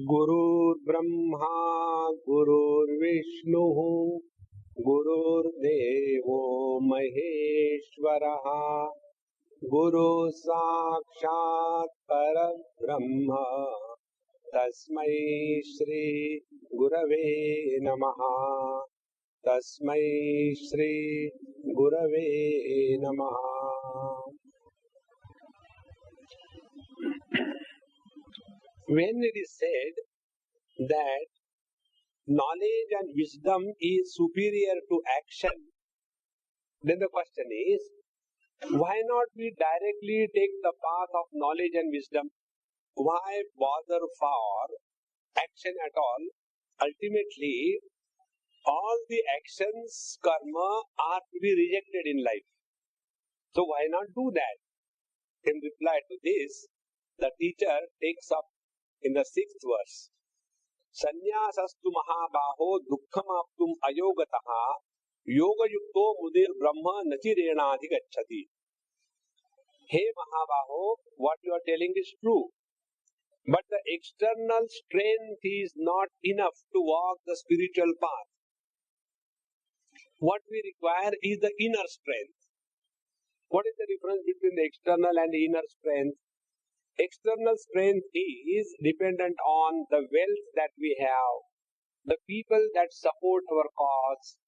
गुरुर्ब्रह्मा गुरुर्विष्णुः गुरुर्देवो महेश्वरः गुरु साक्षात् परब्रह्म तस्मै श्री गुरवे नमः तस्मै श्री गुरवे नमः. When it is said that knowledge and wisdom is superior to action, then the question is, why not we directly take the path of knowledge and wisdom? Why bother for action at all? Ultimately, all the actions, karma, are to be rejected in life. So why not do that? In reply to this, the teacher takes up in the 6th verse. Sanyasastu mahabaho dukkhamaptum ayogataha yogayukto mudir brahma nachirenadhigacchati. Hey Mahabaho, what you are telling is true. But the external strength is not enough to walk the spiritual path. What we require is the inner strength. What is the difference between the external and the inner strength? External strength is dependent on the wealth that we have, the people that support our cause,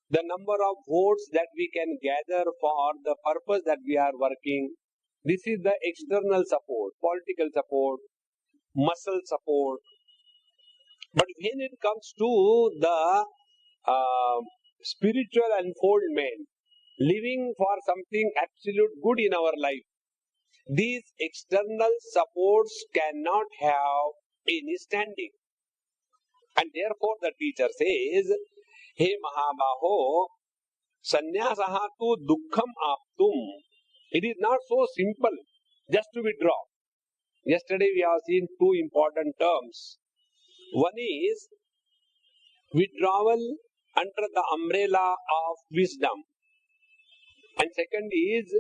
the number of votes that we can gather for the purpose that we are working. This is the external support, political support, muscle support. But when it comes to the spiritual unfoldment, living for something absolute good in our life, these external supports cannot have any standing. And therefore the teacher says, Hey Mahabaho, Sanyasaha tu dukkham aptum. It is not so simple just to withdraw. Yesterday we have seen two important terms. One is withdrawal under the umbrella of wisdom. And second is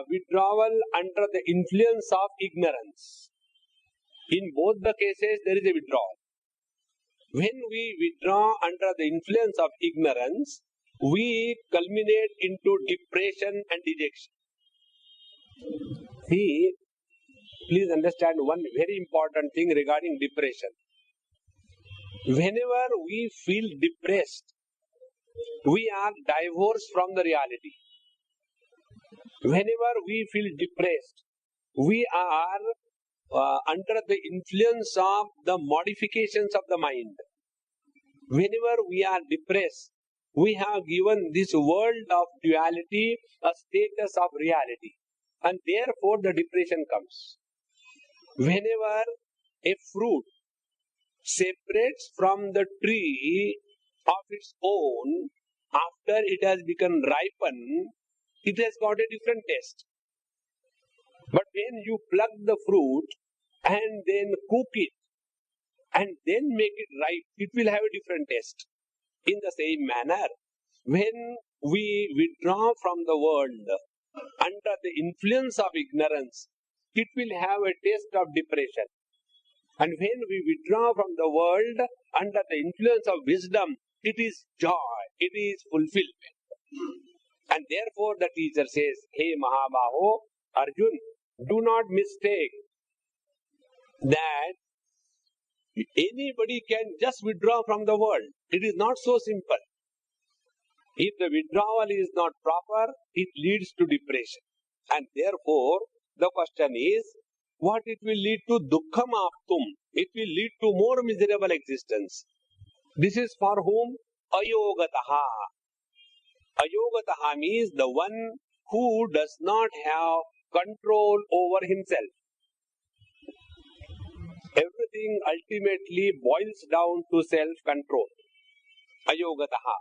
withdrawal under the influence of ignorance. In both the cases, there is a withdrawal. When we withdraw under the influence of ignorance, we culminate into depression and dejection. See, please understand one very important thing regarding depression. Whenever we feel depressed, we are divorced from the reality. Whenever we feel depressed, we are under the influence of the modifications of the mind. Whenever we are depressed, we have given this world of duality a status of reality, and therefore the depression comes. Whenever a fruit separates from the tree of its own, after it has become ripened, it has got a different taste. But when you pluck the fruit and then cook it and then make it ripe, it will have a different taste. In the same manner, when we withdraw from the world under the influence of ignorance, it will have a taste of depression. And when we withdraw from the world under the influence of wisdom, it is joy, it is fulfillment. And therefore the teacher says, Hey Mahabaho, Arjun, do not mistake that anybody can just withdraw from the world. It is not so simple. If the withdrawal is not proper, it leads to depression. And therefore, the question is, what it will lead to? Dukkham aptum. It will lead to more miserable existence. This is for whom? Ayogataha. Ayogataha means the one who does not have control over himself. Everything ultimately boils down to self-control. Ayogataha.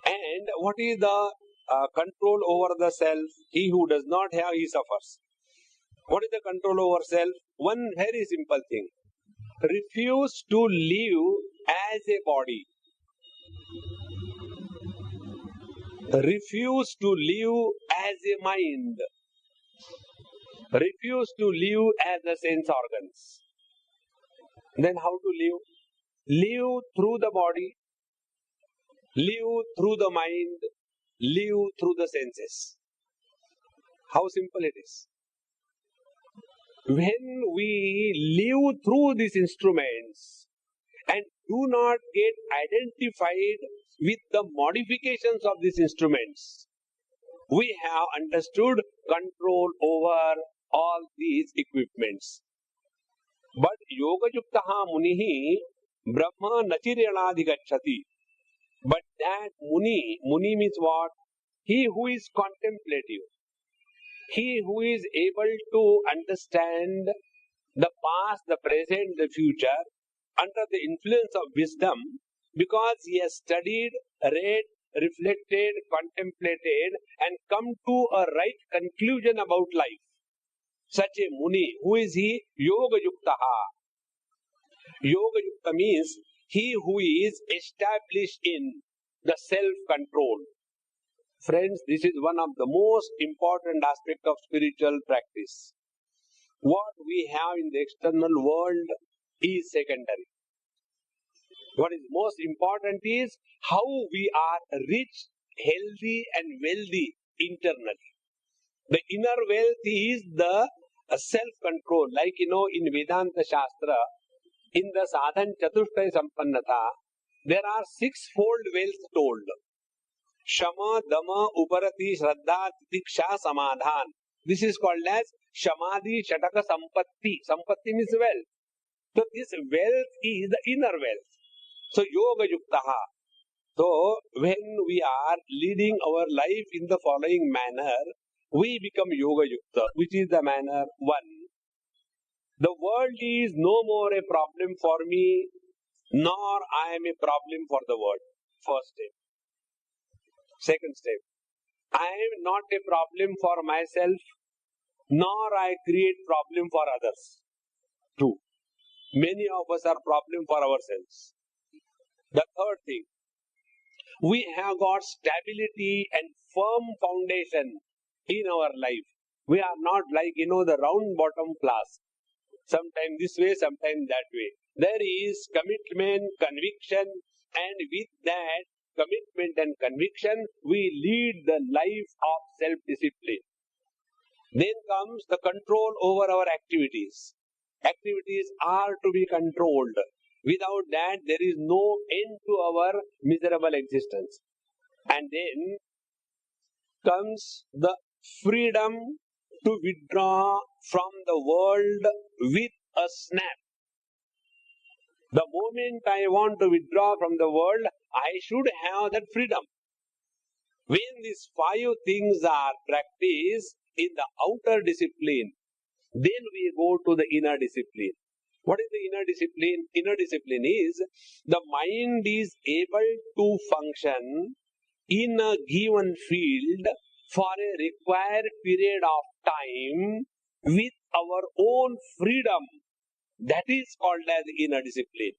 And what is the control over the self? He who does not have, he suffers. What is the control over self? One very simple thing. Refuse to live as a body. Refuse to live as a mind. Refuse to live as the sense organs. Then how to live? Live through the body, live through the mind, live through the senses. How simple it is. When we live through these instruments and do not get identified with the modifications of these instruments, we have understood control over all these equipments. But yoga yuktaha munihi brahma nachiranadhigacchati. But that muni means what? He who is contemplative, he who is able to understand the past, the present, the future under the influence of wisdom, because he has studied, read, reflected, contemplated and come to a right conclusion about life. Such a muni, who is he? Yoga yuktaha. Yoga yukta means he who is established in the self-control. Friends, this is one of the most important aspects of spiritual practice. What we have in the external world is secondary. What is most important is how we are rich, healthy and wealthy internally. The inner wealth is the self-control. Like in Vedanta Shastra, in the Sadhan Chatushtai Sampannata, there are sixfold wealth told. Shama, Dama, Uparati, Shraddha, Titiksha, Samadhan. This is called as Shamadhi, Shataka, Sampatti. Sampatti means wealth. So this wealth is the inner wealth. So Yoga Yuktaha. So when we are leading our life in the following manner, we become Yoga Yukta. Which is the manner? One, the world is no more a problem for me, nor I am a problem for the world. First step. Second step, I am not a problem for myself, nor I create problem for others. Two, many of us are problem for ourselves. The third thing, we have got stability and firm foundation in our life. We are not like, the round bottom class. Sometimes this way, sometimes that way. There is commitment, conviction, and with that commitment and conviction, we lead the life of self-discipline. Then comes the control over our activities. Activities are to be controlled. Without that, there is no end to our miserable existence. And then comes the freedom to withdraw from the world with a snap. The moment I want to withdraw from the world, I should have that freedom. When these five things are practiced in the outer discipline, then we go to the inner discipline. What is the inner discipline? Inner discipline is the mind is able to function in a given field for a required period of time with our own freedom. That is called as inner discipline.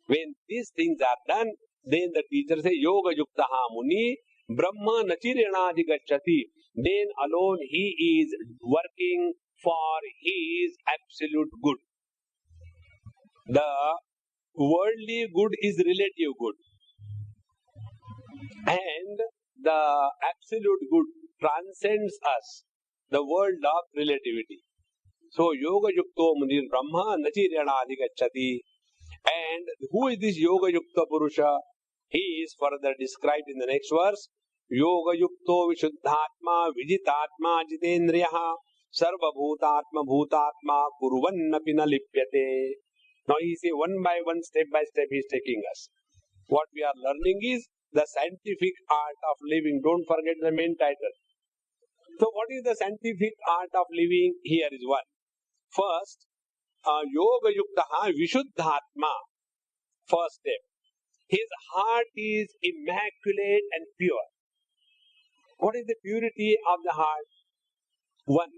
When these things are done, then the teacher says, Yoga Yuktaha Muni, Brahma Nachiranadhigacchati. Then alone he is working for his absolute good. The worldly good is relative good. And the absolute good transcends us, the world of relativity. So, Yoga Yukto Munir Brahma Nachiranadhigacchati. And who is this Yoga Yukta Purusha? He is further described in the next verse. Yoga Yukto Vishuddhatma Vijitatma Jitendriyaha Sarva Bhutatma Bhutatma Kurvannapina Lipyate. Now he says one by one, step by step he is taking us. What we are learning is the scientific art of living. Don't forget the main title. So what is the scientific art of living? Here is one. First, Yoga Yuktaha Vishuddhatma. First step. His heart is immaculate and pure. What is the purity of the heart? One,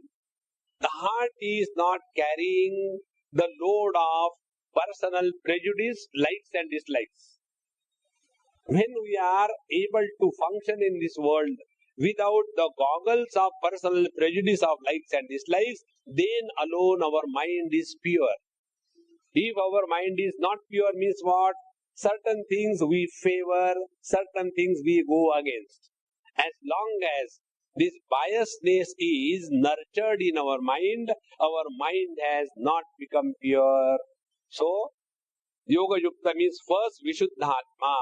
the heart is not carrying the load of personal prejudice, likes and dislikes. When we are able to function in this world without the goggles of personal prejudice of likes and dislikes, then alone our mind is pure. If our mind is not pure, means what? Certain things we favor, certain things we go against. As long as this biasness is nurtured in our mind has not become pure. So, Yoga Yukta means first Vishuddhatma.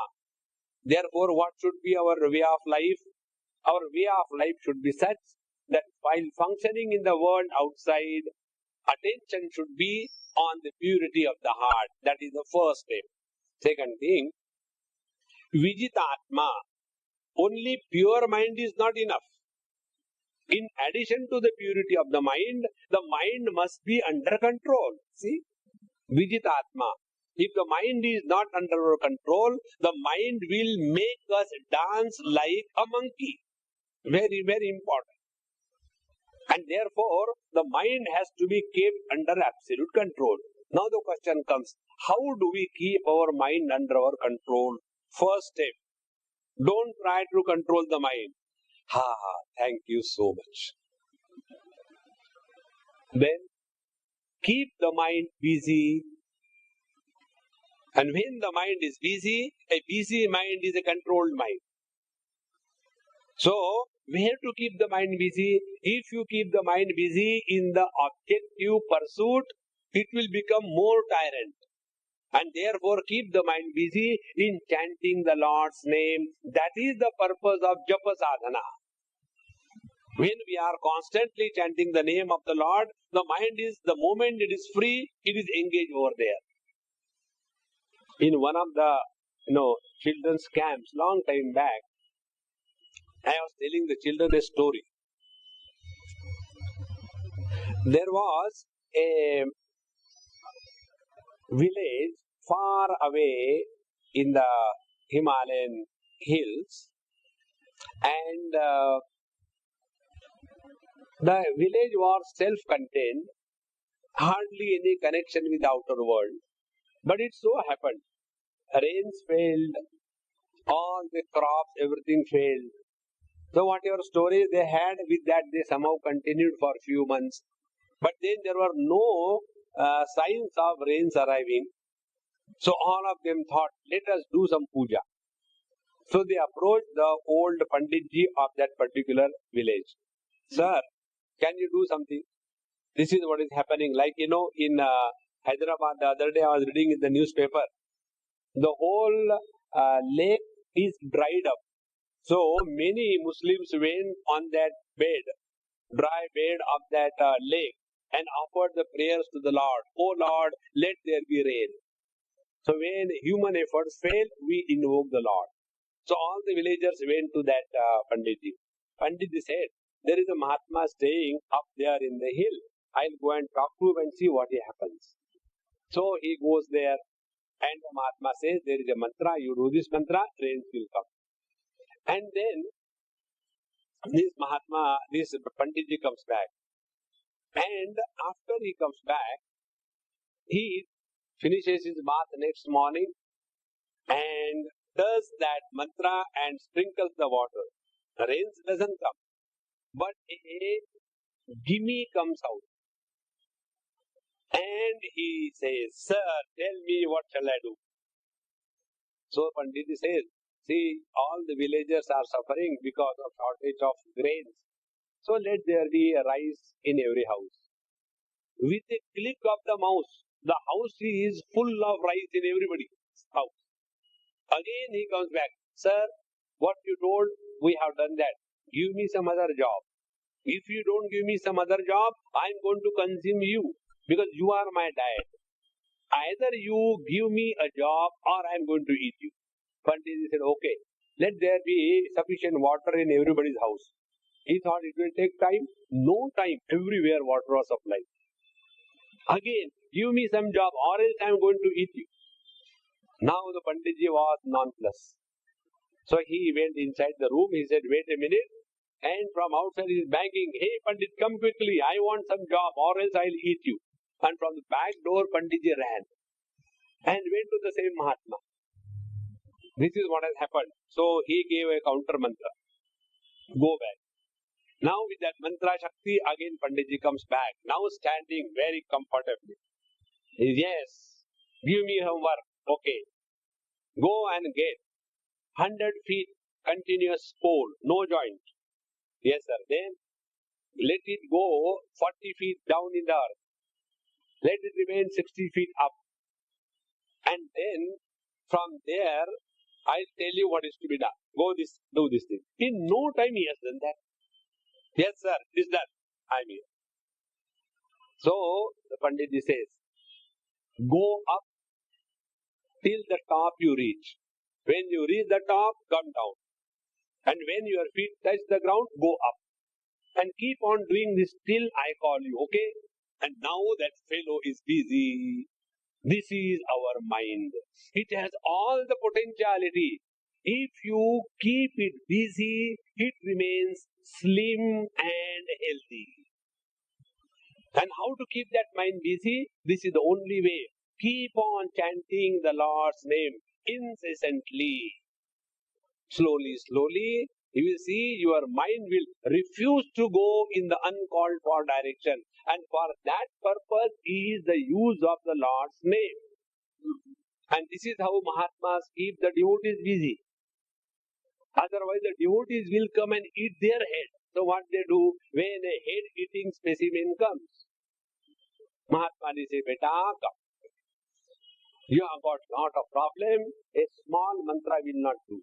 Therefore, what should be our way of life? Our way of life should be such that while functioning in the world outside, attention should be on the purity of the heart. That is the first step. Second thing, Vijitatma. Only pure mind is not enough. In addition to the purity of the mind must be under control. See? Vijitatma. If the mind is not under our control, the mind will make us dance like a monkey. Very, very important. And therefore, the mind has to be kept under absolute control. Now the question comes, how do we keep our mind under our control? First step, don't try to control the mind. Thank you so much. Then, keep the mind busy. And when the mind is busy, a busy mind is a controlled mind. So, we have to keep the mind busy. If you keep the mind busy in the objective pursuit, it will become more tyrant. And therefore, keep the mind busy in chanting the Lord's name. That is the purpose of Japa Sadhana. When we are constantly chanting the name of the Lord, the mind is, the moment it is free, it is engaged over there. In one of the children's camps, long time back, I was telling the children a story. There was a village far away in the Himalayan hills, and the village was self-contained, hardly any connection with the outer world. But it so happened, rains failed, all the crops, everything failed. So whatever stories they had, with that they somehow continued for a few months. But then there were no signs of rains arriving. So all of them thought, let us do some puja. So they approached the old Panditji of that particular village. Sir, can you do something? This is what is happening. Like, in Hyderabad, the other day I was reading in the newspaper, the whole lake is dried up. So many Muslims went on that dry bed of that lake, and offered the prayers to the Lord. Oh Lord, let there be rain. So when human efforts fail, we invoke the Lord. So all the villagers went to that Panditji. Panditji said, there is a Mahatma staying up there in the hill. I'll go and talk to him and see what happens. So he goes there, and the Mahatma says, there is a mantra, you do this mantra, rains will come. And then this Panditji comes back. And after he comes back, he finishes his bath next morning and does that mantra and sprinkles the water. The rains doesn't come, but a gimme comes out. And he says, sir, tell me what shall I do? So Panditji says, see, all the villagers are suffering because of shortage of grains. So let there be a rice in every house. With a click of the mouse, the house is full of rice in everybody's house. Again he comes back. Sir, what you told, we have done that. Give me some other job. If you don't give me some other job, I am going to consume you, because you are my diet. Either you give me a job or I am going to eat you. Panditji said, okay, let there be sufficient water in everybody's house. He thought it will take time. No time. Everywhere water was supplied. Again, give me some job or else I am going to eat you. Now the Panditji was nonplussed. So he went inside the room. He said, wait a minute. And from outside he is banging, hey Pandit, come quickly. I want some job or else I will eat you. And from the back door, Panditji ran and went to the same Mahatma. This is what has happened. So he gave a counter mantra. Go back. Now with that mantra Shakti, again Panditji comes back. Now standing very comfortably. Yes, Give me homework. Okay. Go and get 100 feet continuous pole, no joint. Yes, sir. Then let it go 40 feet down in the earth. Let it remain 60 feet up. And then from there, I'll tell you what is to be done. Do this thing. In no time he has done that. Yes, sir. It is done. I'm here. So the Panditji says, go up till the top you reach. When you reach the top, come down. And when your feet touch the ground, go up. And keep on doing this till I call you, okay? And now that fellow is busy. This is our mind. It has all the potentiality. If you keep it busy, it remains slim and healthy. And how to keep that mind busy? This is the only way. Keep on chanting the Lord's name incessantly. Slowly, slowly, you will see your mind will refuse to go in the uncalled for direction. And for that purpose is the use of the Lord's name. And this is how Mahatmas keep the devotees busy. Otherwise, the devotees will come and eat their head. So what they do when a head-eating specimen comes? Mahatma say, Beta, come. You have got not a problem. A small mantra will not do.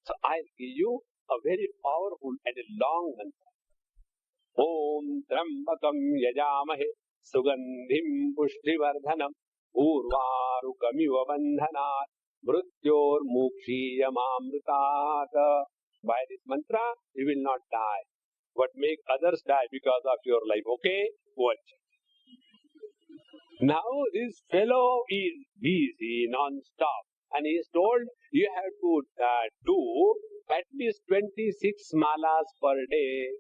So I'll give you a very powerful and a long mantra. Om Trambakam Yajamahe Sugandhim Pushtivardhanam Urvarukamiva Bandhanat Mrityor Mukshiyamamritat. By this mantra, you will not die, but make others die because of your life. Okay? Watch. Now this fellow is busy non-stop, and he is told you have to do at least 26 malas per day.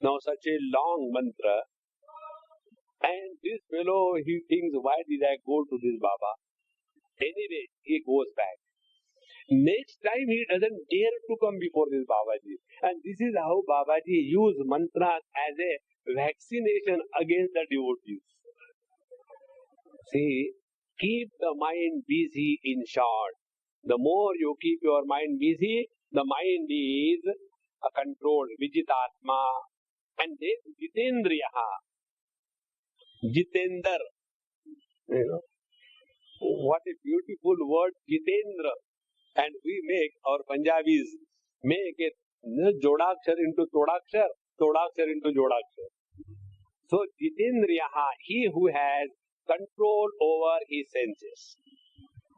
Now such a long mantra, and this fellow, he thinks, why did I go to this Baba? Anyway, he goes back. Next time he doesn't dare to come before this Babaji. And this is how Babaji used mantras as a vaccination against the devotees. See, keep the mind busy in short. The more you keep your mind busy, the mind is controlled, Vijitatma. And then Jitendriyaha. Jitendra. You know, what a beautiful word, Jitendra. And we make, our Punjabis make it Jodakshar into Todakshar, Todakshar into Jodakshar. So Jitendriyaha, he who has control over his senses.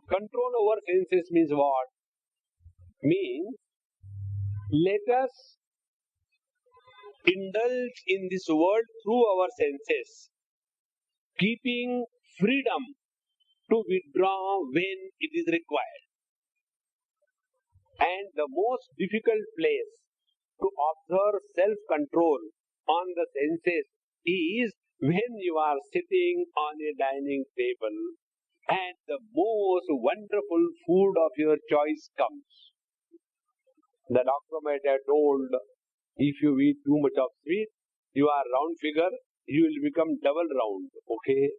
Control over senses means what? Means let us indulge in this world through our senses, keeping freedom to withdraw when it is required. And the most difficult place to observe self-control on the senses is when you are sitting on a dining table and the most wonderful food of your choice comes. The doctor might have told, if you eat too much of sweet, you are round figure, you will become double round. Okay?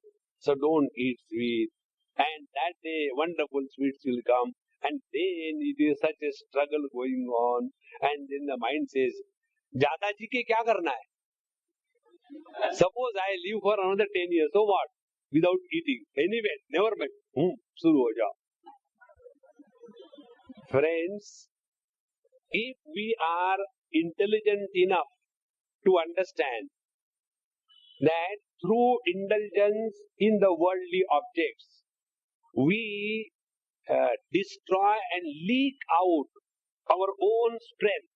So don't eat sweet. And that day, wonderful sweets will come. And then it is such a struggle going on. And then the mind says, Jada ji ke kya karna hai? Suppose I live for another 10 years, so what? Without eating. Anyway, never mind. Shuru ho jao. Friends, if we are intelligent enough to understand that through indulgence in the worldly objects, we destroy and leak out our own strength.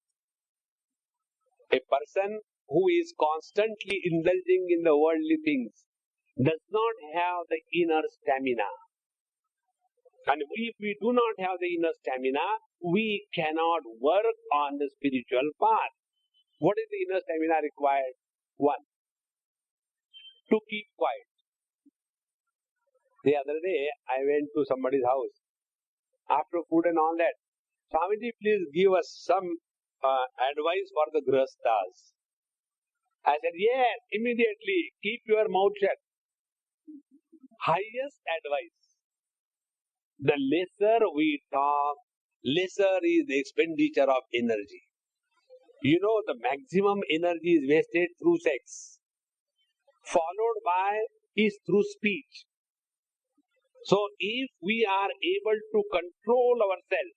A person who is constantly indulging in the worldly things does not have the inner stamina. And if we do not have the inner stamina, we cannot work on the spiritual path. What is the inner stamina required? One, to keep quiet. The other day, I went to somebody's house. After food and all that, Swamiji, please give us some advice for the grihasthas. I said, yes, immediately, keep your mouth shut. Highest advice. the lesser we talk, lesser is the expenditure of energy. You know, the maximum energy is wasted through sex, followed by is through speech. So if we are able to control ourselves,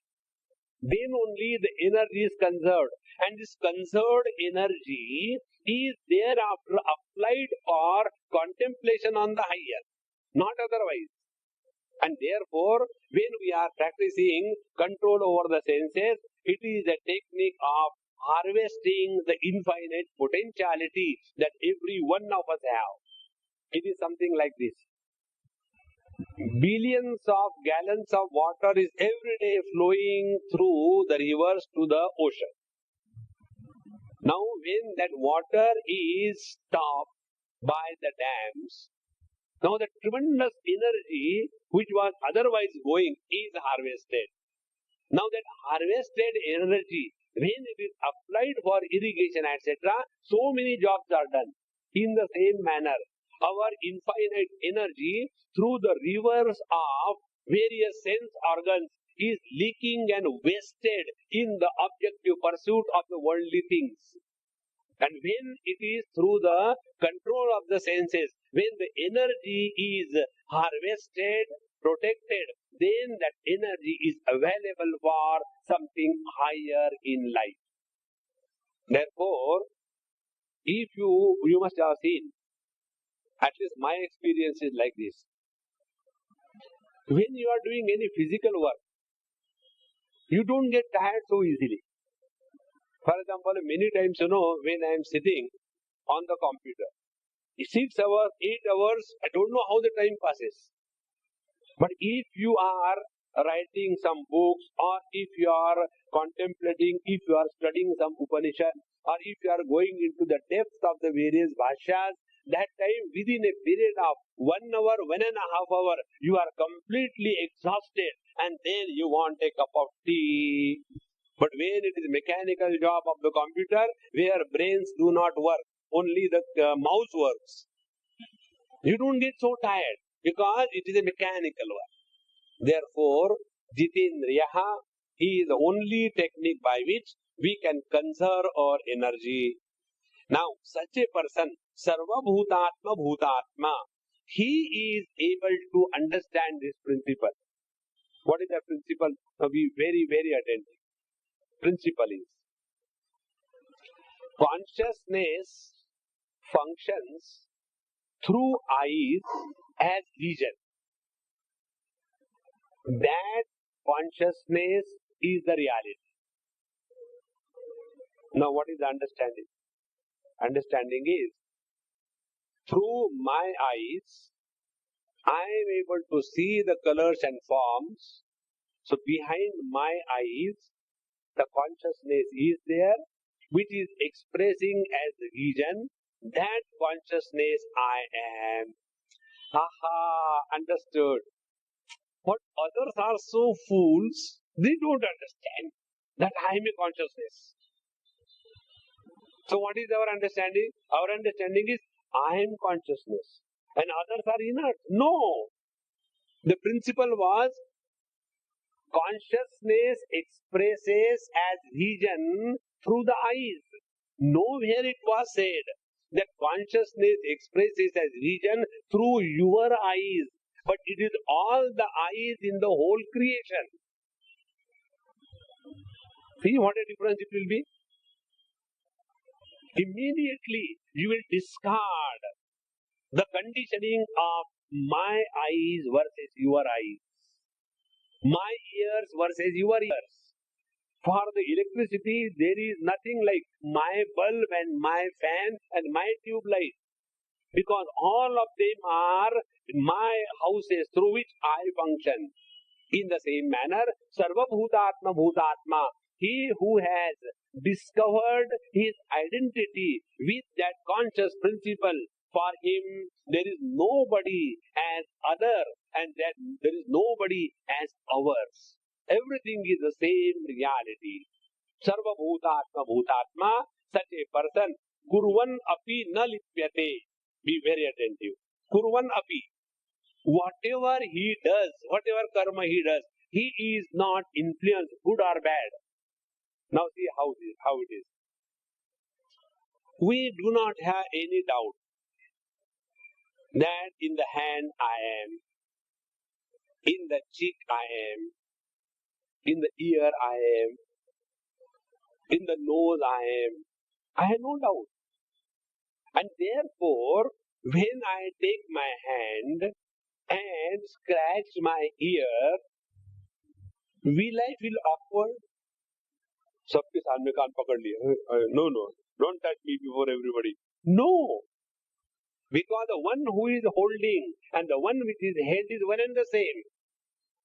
then only the energy is conserved. And this conserved energy is thereafter applied for contemplation on the higher, not otherwise. And therefore, when we are practicing control over the senses, it is a technique of harvesting the infinite potentiality that every one of us have. It is something like this. Billions of gallons of water is every day flowing through the rivers to the ocean. Now, when that water is stopped by the dams, now the tremendous energy which was otherwise going is harvested. Now that harvested energy, when it is applied for irrigation, etc., so many jobs are done. In the same manner, our infinite energy through the rivers of various sense organs is leaking and wasted in the objective pursuit of the worldly things. And when it is through the control of the senses, when the energy is harvested, protected, then that energy is available for something higher in life. Therefore, if you must have seen, at least my experience is like this. When you are doing any physical work, you don't get tired so easily. For example, many times, when I am sitting on the computer, 6 hours, 8 hours, I don't know how the time passes. But if you are writing some books, or if you are contemplating, if you are studying some Upanishad, or if you are going into the depth of the various bhashyas, that time within a period of 1 hour, 1.5 hours, you are completely exhausted, and then you want a cup of tea. But when it is mechanical job of the computer, where brains do not work, only the mouse works, you don't get so tired because it is a mechanical work. Therefore, Jitendriyaha is the only technique by which we can conserve our energy. Now, such a person, Sarva Bhutatma Bhutatma, he is able to understand this principle. What is the principle? Now, be very, very attentive. Principle is, consciousness functions through eyes as vision. That consciousness is the reality. Now, what is the understanding? Understanding is, through my eyes, I am able to see the colors and forms. So, behind my eyes, the consciousness is there, which is expressing as vision. That consciousness I am. Aha, understood. But others are so fools, they don't understand that I am a consciousness. So what is our understanding? Our understanding is, I am consciousness and others are inert. No. The principle was, consciousness expresses as vision through the eyes. Nowhere it was said that consciousness expresses as vision through your eyes. But it is all the eyes in the whole creation. See what a difference it will be? Immediately you will discard the conditioning of my eyes versus your eyes, my ears versus your ears. For the electricity, there is nothing like my bulb and my fan and my tube light, because all of them are my houses through which I function. In the same manner, Sarva Bhutatma Bhutatma, he who has discovered his identity with that conscious principle, for him there is nobody as other, and that there is nobody as ours. Everything is the same reality. Sarva Bhutatma Bhutatma, such a person, Kurvan api na lipyate. Be very attentive. Kurvan api. whatever he does, whatever karma he does, he is not influenced, good or bad. Now see how it is. We do not have any doubt that in the hand I am, in the cheek I am, in the ear I am, in the nose I am. I have no doubt. And therefore, when I take my hand and scratch my ear, will I feel awkward? सबके सामने कान पकड़ लिया. No, don't touch me before everybody. No, because the one who is holding and the one which is held is one and the same.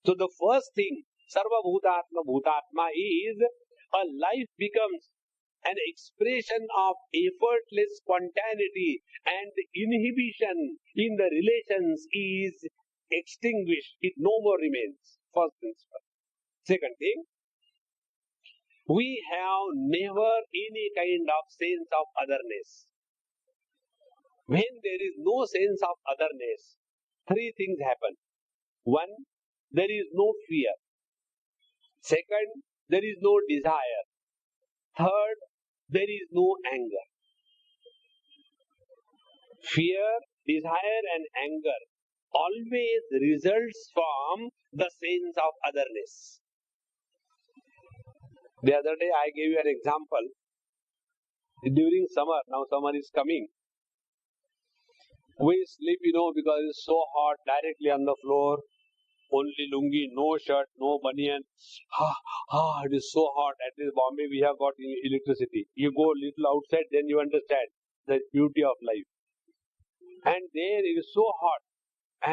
So the first thing, Sarva Bhutatma Bhutatma, is a life becomes an expression of effortless spontaneity, and the inhibition in the relations is extinguished. It no more remains. First principle. Second thing, we have never any kind of sense of otherness. When there is no sense of otherness, three things happen. One, there is no fear. Second, there is no desire. Third, there is no anger. Fear, desire and anger always results from the sense of otherness. The other day I gave you an example. During summer, now summer is coming. We sleep, because it's so hot, directly on the floor. Only lungi, no shirt, no banyan. It is so hot. At least Bombay we have got electricity. You go a little outside, then you understand the beauty of life. And there it is so hot,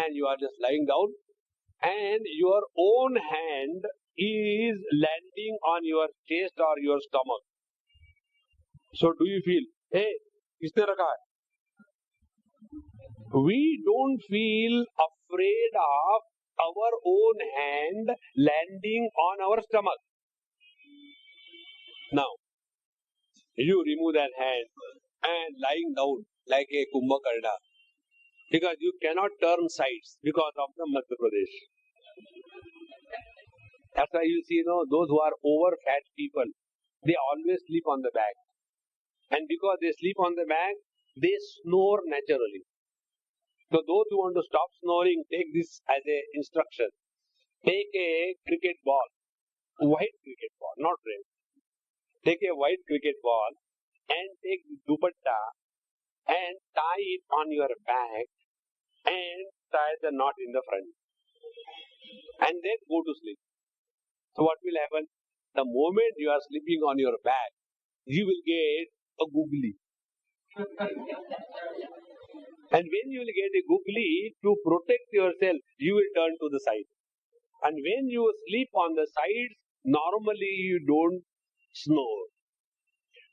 and you are just lying down, and your own hand is landing on your chest or your stomach. So do you feel, hey, kisne rakha hai? We don't feel afraid of our own hand landing on our stomach. Now, you remove that hand and lying down like a Kumbhakarna, because you cannot turn sides because of the Madhya Pradesh. That's why you see, those who are over fat people, they always sleep on the back. And because they sleep on the back, they snore naturally. So those who want to stop snoring, take this as a instruction. Take a cricket ball, white cricket ball, not red. Take a white cricket ball and take dupatta and tie it on your back and tie the knot in the front. And then go to sleep. So what will happen? The moment you are sleeping on your back, you will get a googly. And when you will get a googly, to protect yourself, you will turn to the side. And when you sleep on the sides, normally you don't snore.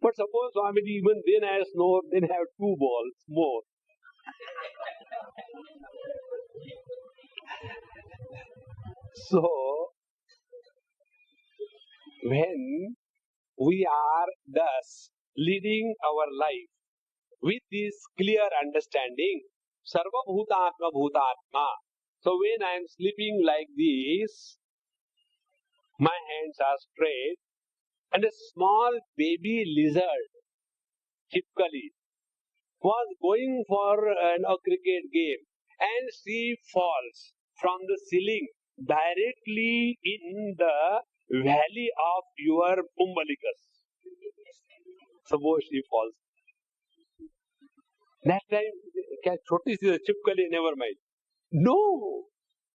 But suppose, Swamiji, even then I snore, then I have two balls more. So, when we are thus leading our life with this clear understanding, Sarva Bhutatma Bhutatma. So when I am sleeping like this, my hands are straight, and a small baby lizard, Ch.5, was going for a cricket game, and she falls from the ceiling directly in the valley of your umbilicus. Suppose she falls. That time, choti si Ch.5, never mind. No!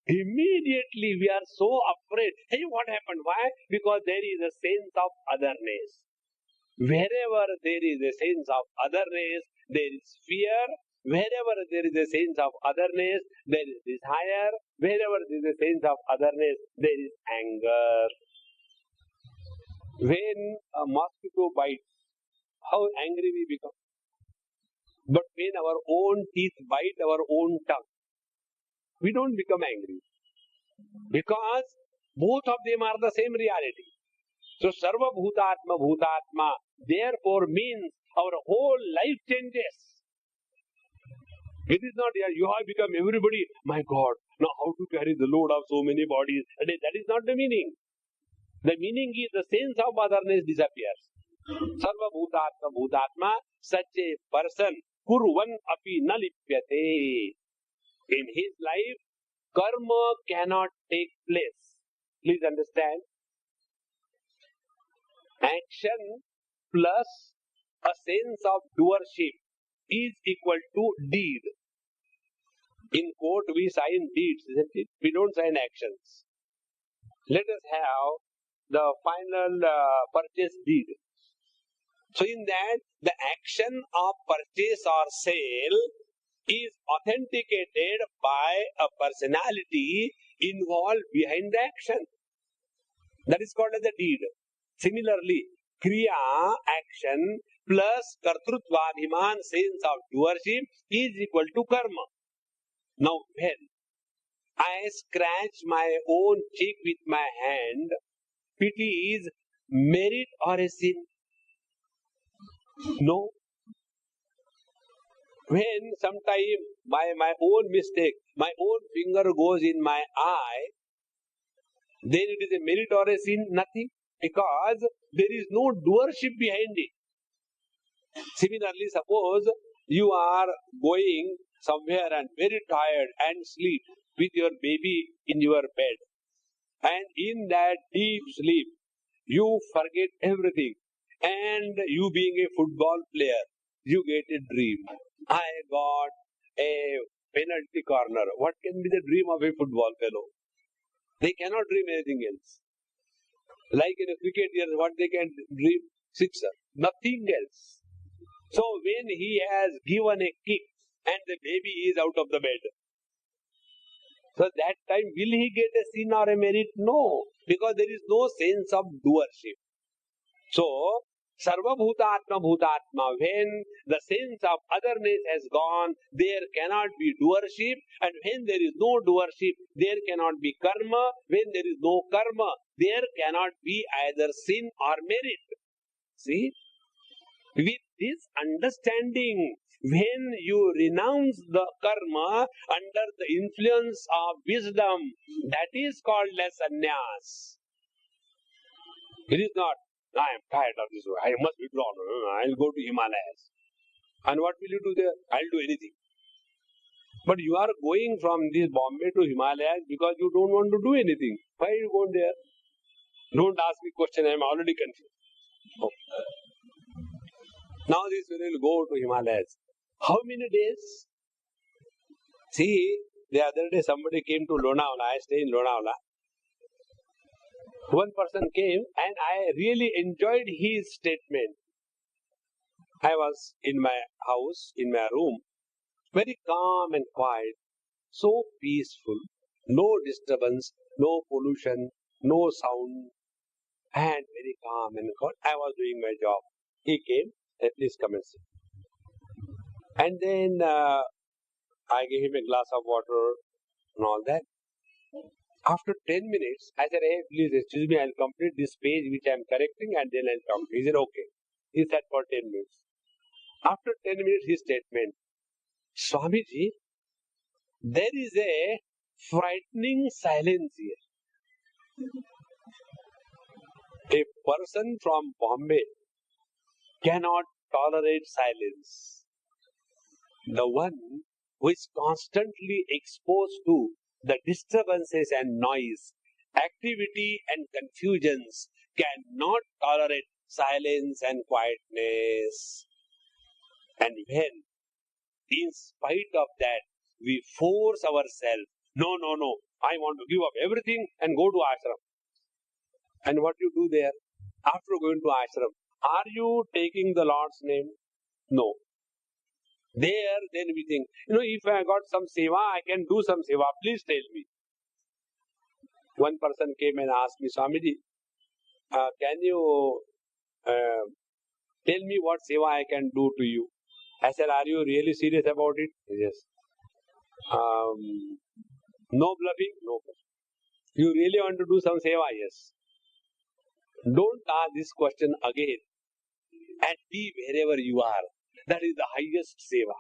Immediately we are so afraid. Hey, what happened? Why? Because there is a sense of otherness. Wherever there is a sense of otherness, there is fear. Wherever there is a sense of otherness, there is desire. Wherever there is a sense of otherness, there is anger. When a mosquito bites, how angry we become. But when our own teeth bite our own tongue, we don't become angry. Because both of them are the same reality. So Sarva Bhutatma Bhutatma therefore means our whole life changes. It is not you have become everybody, my God, Now, how to carry the load of so many bodies? That is not the meaning. The meaning is the sense of otherness disappears. Sarva bhutatma bhutatma, such a person, kurvan api na lipyate. In his life, karma cannot take place. Please understand. Action plus a sense of doership is equal to deed. In court, we sign deeds, isn't it? We don't sign actions. Let us have the final purchase deed. So in that, the action of purchase or sale is authenticated by a personality involved behind the action. That is called as a deed. Similarly, kriya, action, plus kartrutva, abhiman, sense of doership is equal to karma. Now, when I scratch my own cheek with my hand, pity is merit or a sin? No. When sometime by my own mistake, my own finger goes in my eye, then it is a merit or a sin? Nothing. Because there is no doership behind it. Similarly, suppose you are going somewhere and very tired and sleep with your baby in your bed. And in that deep sleep, you forget everything. And you being a football player, you get a dream. I got a penalty corner. What can be the dream of a football fellow? They cannot dream anything else. Like in a cricket, what they can dream? Sixer. Nothing else. So when he has given a kick and the baby is out of the bed, so that time will he get a sin or a merit? No, because there is no sense of doership. So sarva bhutatma bhutatma, when the sense of otherness has gone, there cannot be doership, and when there is no doership, there cannot be karma. When there is no karma, there cannot be either sin or merit. See? With this understanding, when you renounce the karma under the influence of wisdom, that is called as sannyas. It is not, I am tired of this work, I must withdraw, I will go to Himalayas. And what will you do there? I will do anything. But you are going from this Bombay to Himalayas because you don't want to do anything. Why are you going there? Don't ask me question, I am already confused. Oh. Now this will go to Himalayas. How many days? See, the other day somebody came to Lonavala. I stay in Lonavala. One person came and I really enjoyed his statement. I was in my house, in my room, very calm and quiet, so peaceful, no disturbance, no pollution, no sound, and very calm and quiet. I was doing my job. He came, please come and sit. And then I gave him a glass of water and all that. After 10 minutes, I said, hey, please excuse me, I'll complete this page which I am correcting and then I'll talk. He said, okay. He sat for 10 minutes. After 10 minutes, his statement, Swamiji, there is a frightening silence here. A person from Bombay cannot tolerate silence. The one who is constantly exposed to the disturbances and noise, activity and confusions cannot tolerate silence and quietness. And when, in spite of that, we force ourselves, no, I want to give up everything and go to ashram. And what you do there? After going to ashram, are you taking the Lord's name? No. There, then we think, if I got some seva, I can do some seva. Please tell me. One person came and asked me, Swamiji, can you tell me what seva I can do to you? I said, are you really serious about it? Yes. No bluffing? No bluffing. You really want to do some seva? Yes. Don't ask this question again and be wherever you are. That is the highest seva.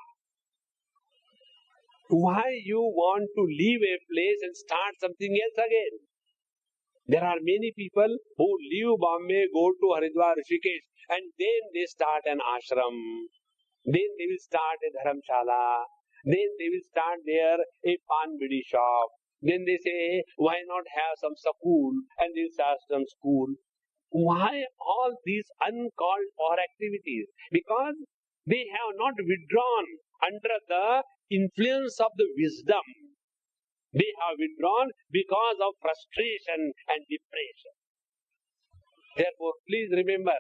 Why you want to leave a place and start something else again? There are many people who leave Bombay, go to Haridwar, Rishikesh, and then they start an ashram. Then they will start a dharamshala. Then they will start there a pan bidi shop. Then they say, why not have some school? And they will start some school. Why all these uncalled for activities? Because they have not withdrawn under the influence of the wisdom. They have withdrawn because of frustration and depression. Therefore, please remember,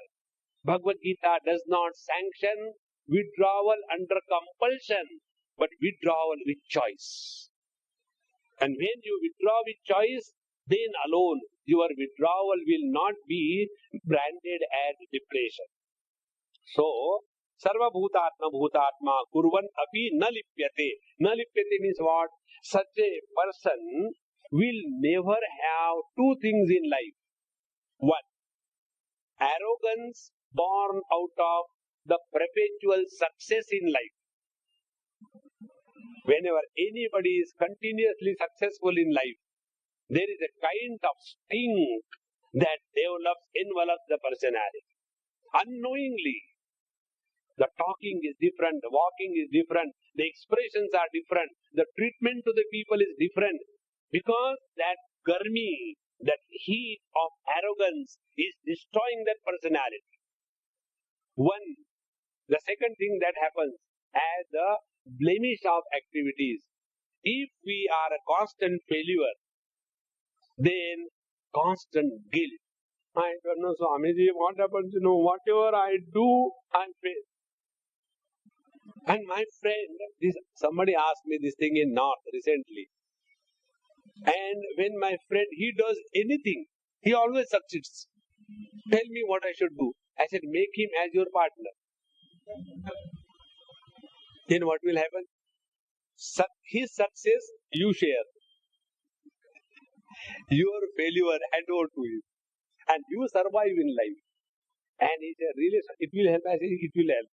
Bhagavad Gita does not sanction withdrawal under compulsion, but withdrawal with choice. And when you withdraw with choice, then alone your withdrawal will not be branded as depression. So, Sarva Bhutatma Bhutatma Kurvan Api Na Lipyate. Na Lipyate means what? Such a person will never have two things in life. One, arrogance born out of the perpetual success in life. Whenever anybody is continuously successful in life, there is a kind of sting that envelops the personality. Unknowingly, the talking is different, the walking is different, the expressions are different, the treatment to the people is different. Because that garmi, that heat of arrogance is destroying that personality. The second thing that happens as the blemish of activities, if we are a constant failure, then constant guilt. I don't know, Swamiji, what happens? Whatever I do, I fail. And my friend, somebody asked me this thing in North recently. And when my friend, he does anything, he always succeeds. Tell me what I should do. I said, make him as your partner. Then what will happen? His success, you share. Your failure, hand over to him. And you survive in life. And he said, really, it will help. I said, it will help.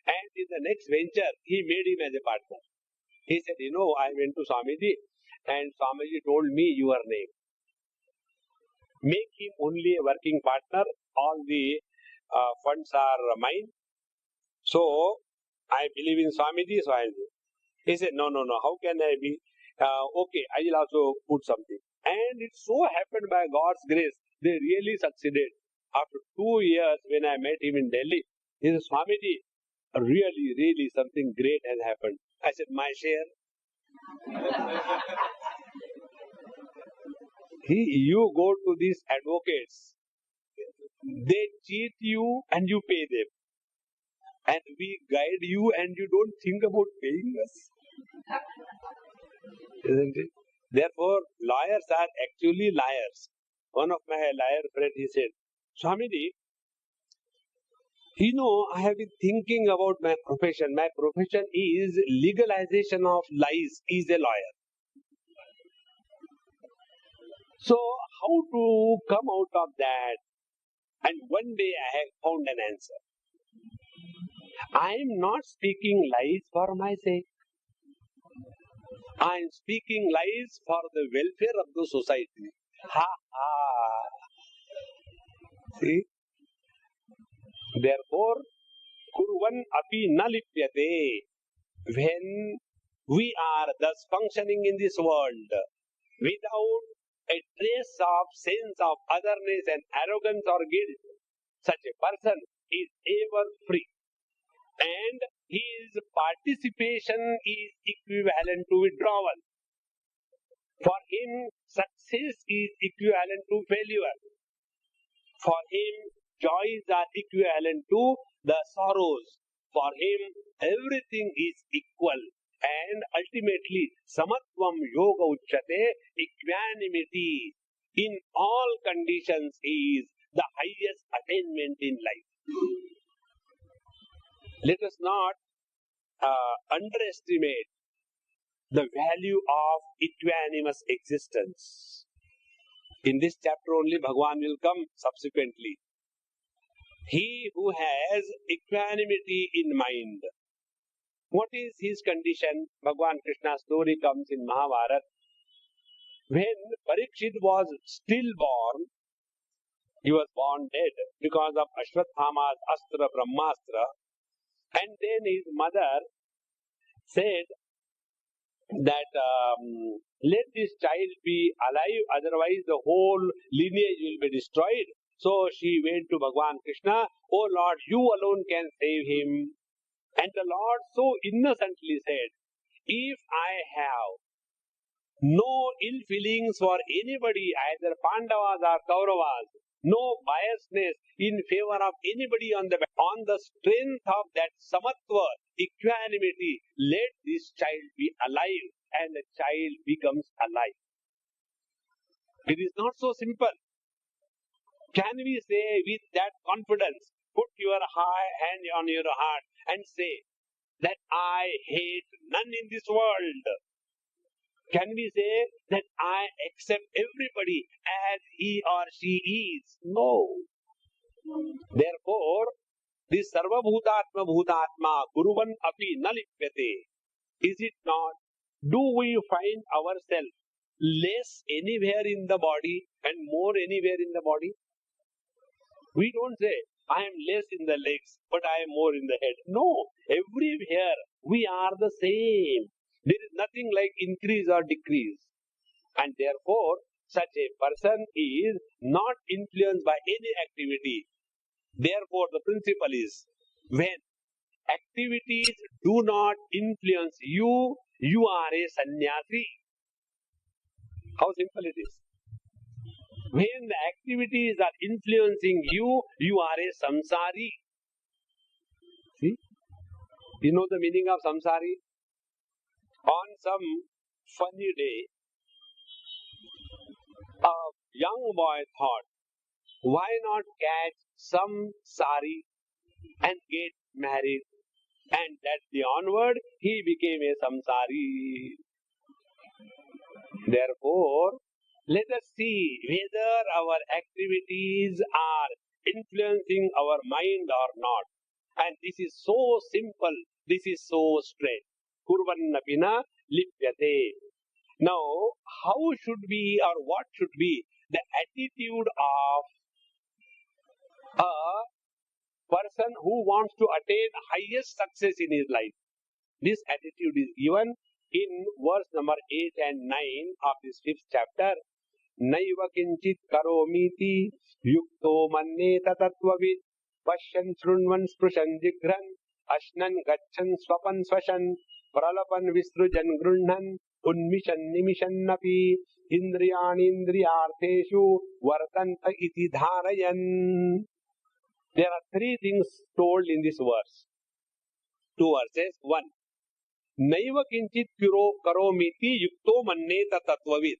And in the next venture, he made him as a partner. He said, I went to Swamiji and Swamiji told me your name. Make him only a working partner. All the funds are mine. So, I believe in Swamiji, so I will do. He said, no. How can I be? Okay, I will also put something. And it so happened by God's grace, they really succeeded. After 2 years, when I met him in Delhi, he said, Swamiji, really something great has happened. I said, my share? You go to these advocates, they cheat you and you pay them. And we guide you and you don't think about paying us. Isn't it? Therefore, lawyers are actually liars. One of my lawyer friends, he said, Swamiji, I have been thinking about my profession. My profession is legalization of lies, is a lawyer. So, how to come out of that? And one day I have found an answer. I am not speaking lies for my sake. I am speaking lies for the welfare of the society. Ha ha. See? Therefore, kurvan api na lipyate. When we are thus functioning in this world without a trace of sense of otherness and arrogance or guilt, such a person is ever free. And his participation is equivalent to withdrawal. For him, success is equivalent to failure. For him, joys are equivalent to the sorrows. For him, everything is equal. And ultimately, samatvam yoga uchyate, equanimity in all conditions is the highest attainment in life. Let us not underestimate the value of equanimous existence. In this chapter only Bhagavan will come subsequently. He who has equanimity in mind, What is his condition? Bhagwan Krishna's story comes in Mahabharata. When Parikshit was stillborn, he was born dead because of Ashwathama's Astra Brahmastra. And then his mother said that let this child be alive, otherwise the whole lineage will be destroyed. So she went to Bhagwan Krishna, "Oh Lord, you alone can save him." And the Lord so innocently said, "If I have no ill feelings for anybody, either Pandavas or Kauravas, no biasness in favor of anybody on the strength of that samatva, equanimity, let this child be alive," and the child becomes alive. It is not so simple. Can we say with that confidence, put your hand on your heart and say that I hate none in this world? Can we say that I accept everybody as he or she is? No. Therefore, this Sarva Bhutatma Bhutatma Kuruvan Api Nalipyate. Is it not? Do we find ourselves less anywhere in the body and more anywhere in the body? We don't say, I am less in the legs, but I am more in the head. No. Everywhere we are the same. There is nothing like increase or decrease. And therefore, such a person is not influenced by any activity. Therefore, the principle is, when activities do not influence you, you are a sannyasi. How simple it is. When the activities are influencing you, you are a samsari. See? You know the meaning of samsari? On some funny day, a young boy thought, why not catch some sari and get married? And that day onward, he became a samsari. Therefore, let us see whether our activities are influencing our mind or not. And this is so simple, this is so straight. Kurvannapina lipyate. Now, how should be or what should be the attitude of a person who wants to attain highest success in his life? This attitude is given in verse number 8 and 9 of this 5th chapter. Naiva kinchit karomiti yukto manneta tattvavid pashyan shrunvan sprushan jigran ashnan gachan swapan swashan pralapan visrujan grunhan unmishan nimishan napi indriyani indriyartheshu vartanta iti dharayan. There are three things told in this verse. Two verses. One. Naiva kinchit karomiti yukto manneta tattvavid.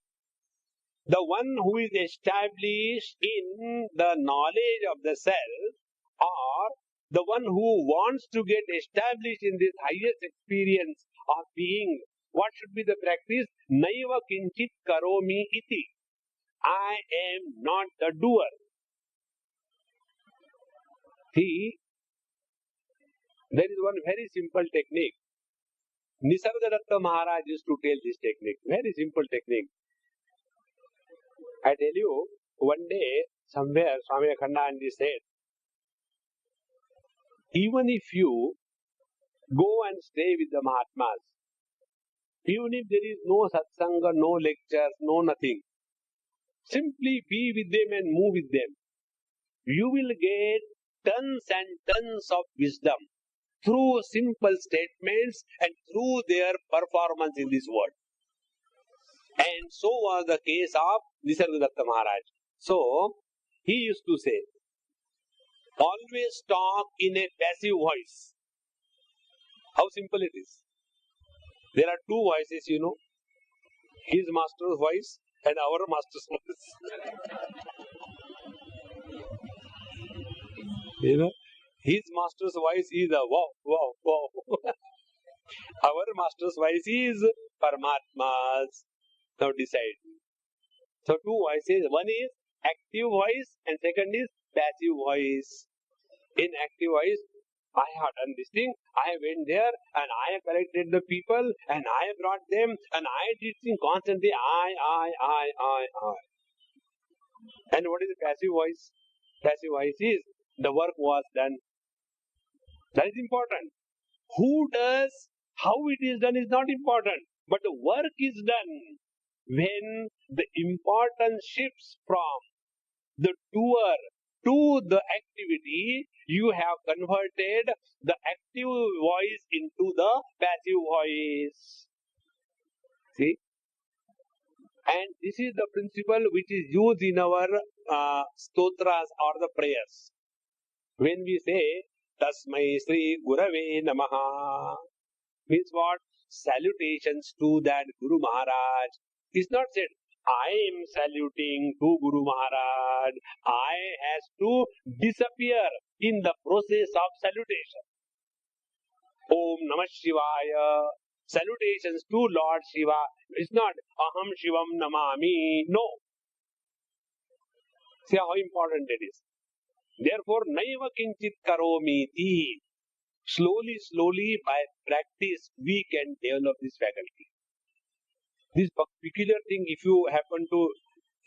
The one who is established in the knowledge of the self, or the one who wants to get established in this highest experience of being, what should be the practice? Naiva kinchit karomi iti. I am not the doer. See, there is one very simple technique. Nisargadatta Maharaj used to tell this technique. Very simple technique. I tell you, one day, somewhere, Swami Akhandanandi said, even if you go and stay with the Mahatmas, even if there is no satsanga, no lectures, no nothing, simply be with them and move with them, you will get tons and tons of wisdom through simple statements and through their performance in this world. And so was the case of Nisargadatta Maharaj. So, he used to say, always talk in a passive voice. How simple it is. There are two voices, you know. His master's voice and our master's voice. You know, his master's voice is a wow, wow, wow. Our master's voice is Paramatma's. Now decide. So two voices. One is active voice and second is passive voice. In active voice, I have done this thing, I went there and I collected the people and I brought them and I did things constantly, I. And what is the passive voice? Passive voice is the work was done. That is important. Who does, how it is done is not important, but the work is done. When the importance shifts from the doer to the activity, you have converted the active voice into the passive voice. See? And this is the principle which is used in our stotras or the prayers. When we say, Tasmai Sri Gurave Namaha, means what? Salutations to that Guru Maharaj. It's not said, I am saluting to Guru Maharaj. I has to disappear in the process of salutation. Om Namah Shivaya. Salutations to Lord Shiva. It's not Aham Shivam Namami. No. See how important it is. Therefore, Naiva Kinchit Karomiti. Slowly, by practice, we can develop this faculty. This peculiar thing, if you happen to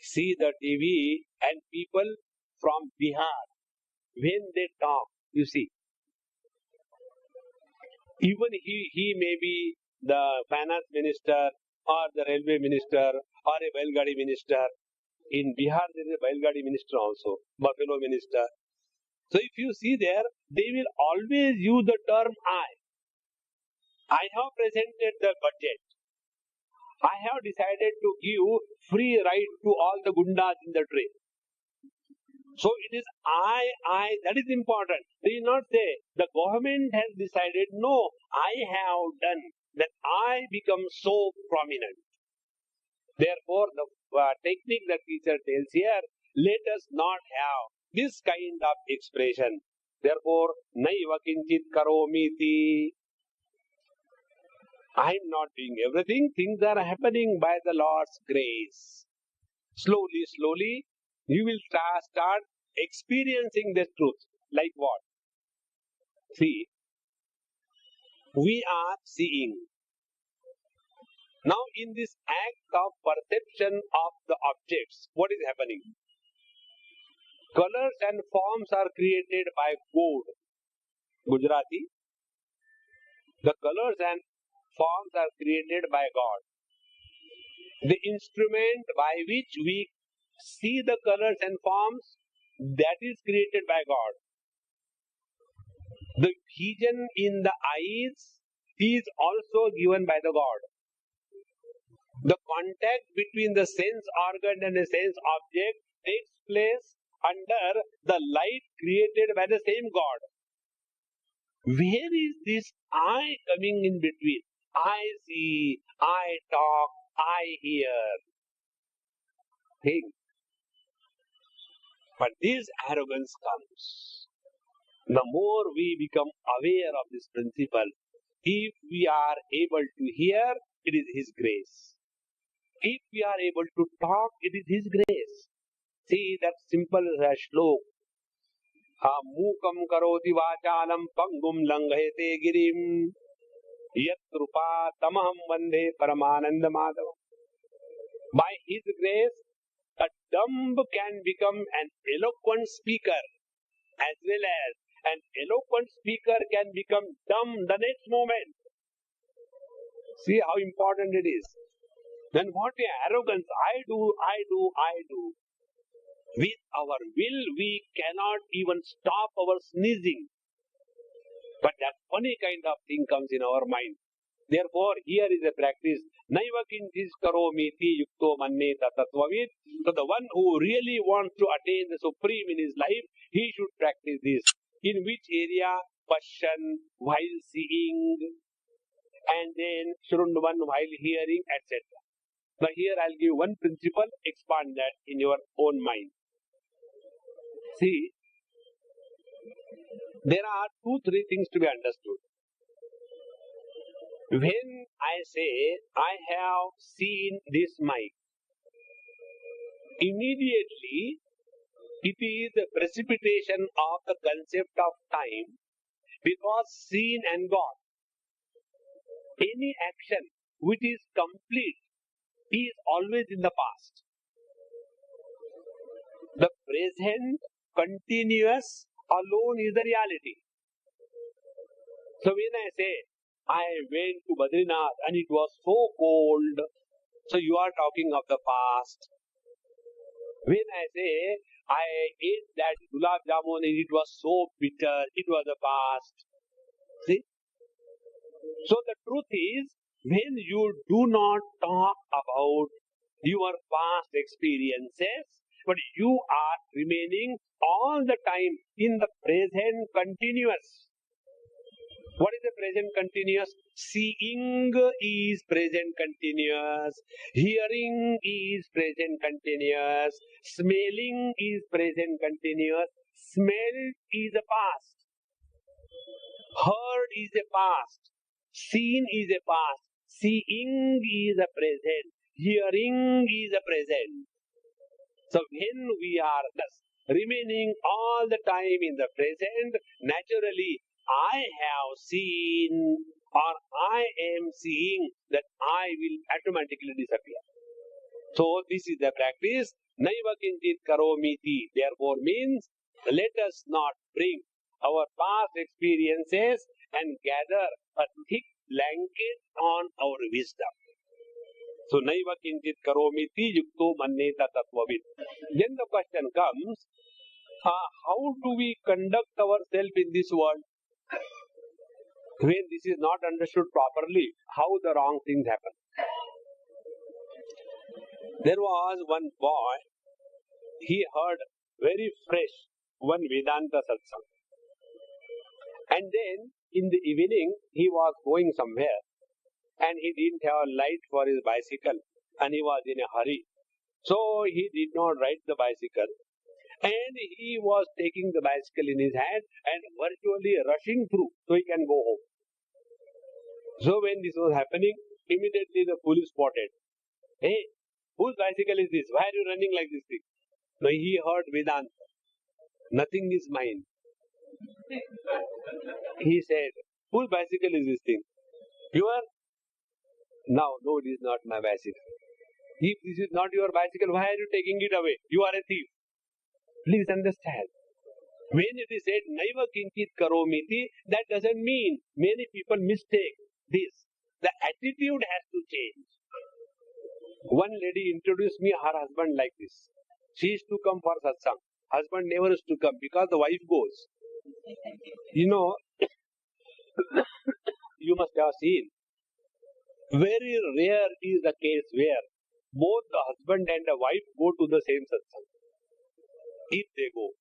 see the TV and people from Bihar, when they talk, you see, even he may be the finance minister or the railway minister or a Belgadi minister. In Bihar, there is a Belgadi minister also, Buffalo minister. So if you see there, they will always use the term I. I have presented the budget. I have decided to give free ride to all the gundas in the train. So it is I, that is important. They will not say, the government has decided, no, I have done, that I become so prominent. Therefore, the technique that teacher tells here, let us not have this kind of expression. Therefore, naiva kinchit karomiti. I am not doing everything. Things are happening by the Lord's grace. Slowly, you will start experiencing the truth. Like what? See, we are seeing. Now, in this act of perception of the objects, what is happening? Colors and forms are created by God. Gujarati. The colors and forms are created by God. The instrument by which we see the colors and forms, that is created by God. The vision in the eyes is also given by the God. The contact between the sense organ and the sense object takes place under the light created by the same God. Where is this I coming in between? I see, I talk, I hear. Think. But this arrogance comes. The more we become aware of this principle, if we are able to hear, it is His grace. If we are able to talk, it is His grace. See that simple shlok. Mukam karoti vachalam pangum langhete girim yat rupa tamaham vande paramananda madhavam. By His grace, a dumb can become an eloquent speaker, as well as an eloquent speaker can become dumb the next moment. See how important it is. Then what a arrogance, I do. With our will, we cannot even stop our sneezing. But that funny kind of thing comes in our mind. Therefore, here is a practice. Naiva kinchis karomiti yukto manneta tatvavit. So the one who really wants to attain the supreme in his life, he should practice this. In which area? Pashan, while seeing, and then shrunvan while hearing, etc. Now here I'll give one principle, expand that in your own mind. See, there are 2-3 things to be understood. When I say, I have seen this mic, immediately it is the precipitation of the concept of time because seen and gone. Any action which is complete is always in the past. The present continuous alone is the reality. So when I say, I went to Badrinath and it was so cold, so you are talking of the past. When I say, I ate that gulab jamun and it was so bitter, it was the past. See? So the truth is, when you do not talk about your past experiences, but you are remaining all the time in the present continuous. What is the present continuous? Seeing is present continuous. Hearing is present continuous. Smelling is present continuous. Smelled is a past. Heard is a past. Seen is a past. Seeing is a present. Hearing is a present. So when we are thus remaining all the time in the present, naturally I have seen or I am seeing that I will automatically disappear. So this is the practice. Naiva kinchit karomiti. Therefore means let us not bring our past experiences and gather a thick blanket on our wisdom. So naiva kinchit karomiti yukto manneta tattvavid. Then the question comes, how do we conduct ourselves in this world? When this is not understood properly, how the wrong things happen. There was one boy, he heard very fresh one Vedanta Satsang. And then in the evening, he was going somewhere and he didn't have a light for his bicycle and he was in a hurry. So he did not ride the bicycle and he was taking the bicycle in his hand and virtually rushing through so he can go home. So when this was happening, immediately the police spotted. Hey, whose bicycle is this? Why are you running like this thing? Now he heard Vedanta. Nothing is mine. He said, whose bicycle is this thing? Your? No, it is not my bicycle. If this is not your bicycle, why are you taking it away? You are a thief. Please understand. When it is said, Naiva kinchit karomiti, that doesn't mean many people mistake this. The attitude has to change. One lady introduced me her husband like this. She used to come for satsang. Husband never used to come because the wife goes. You know, you must have seen. Very rare is the case where both the husband and the wife go to the same satsang. If they go.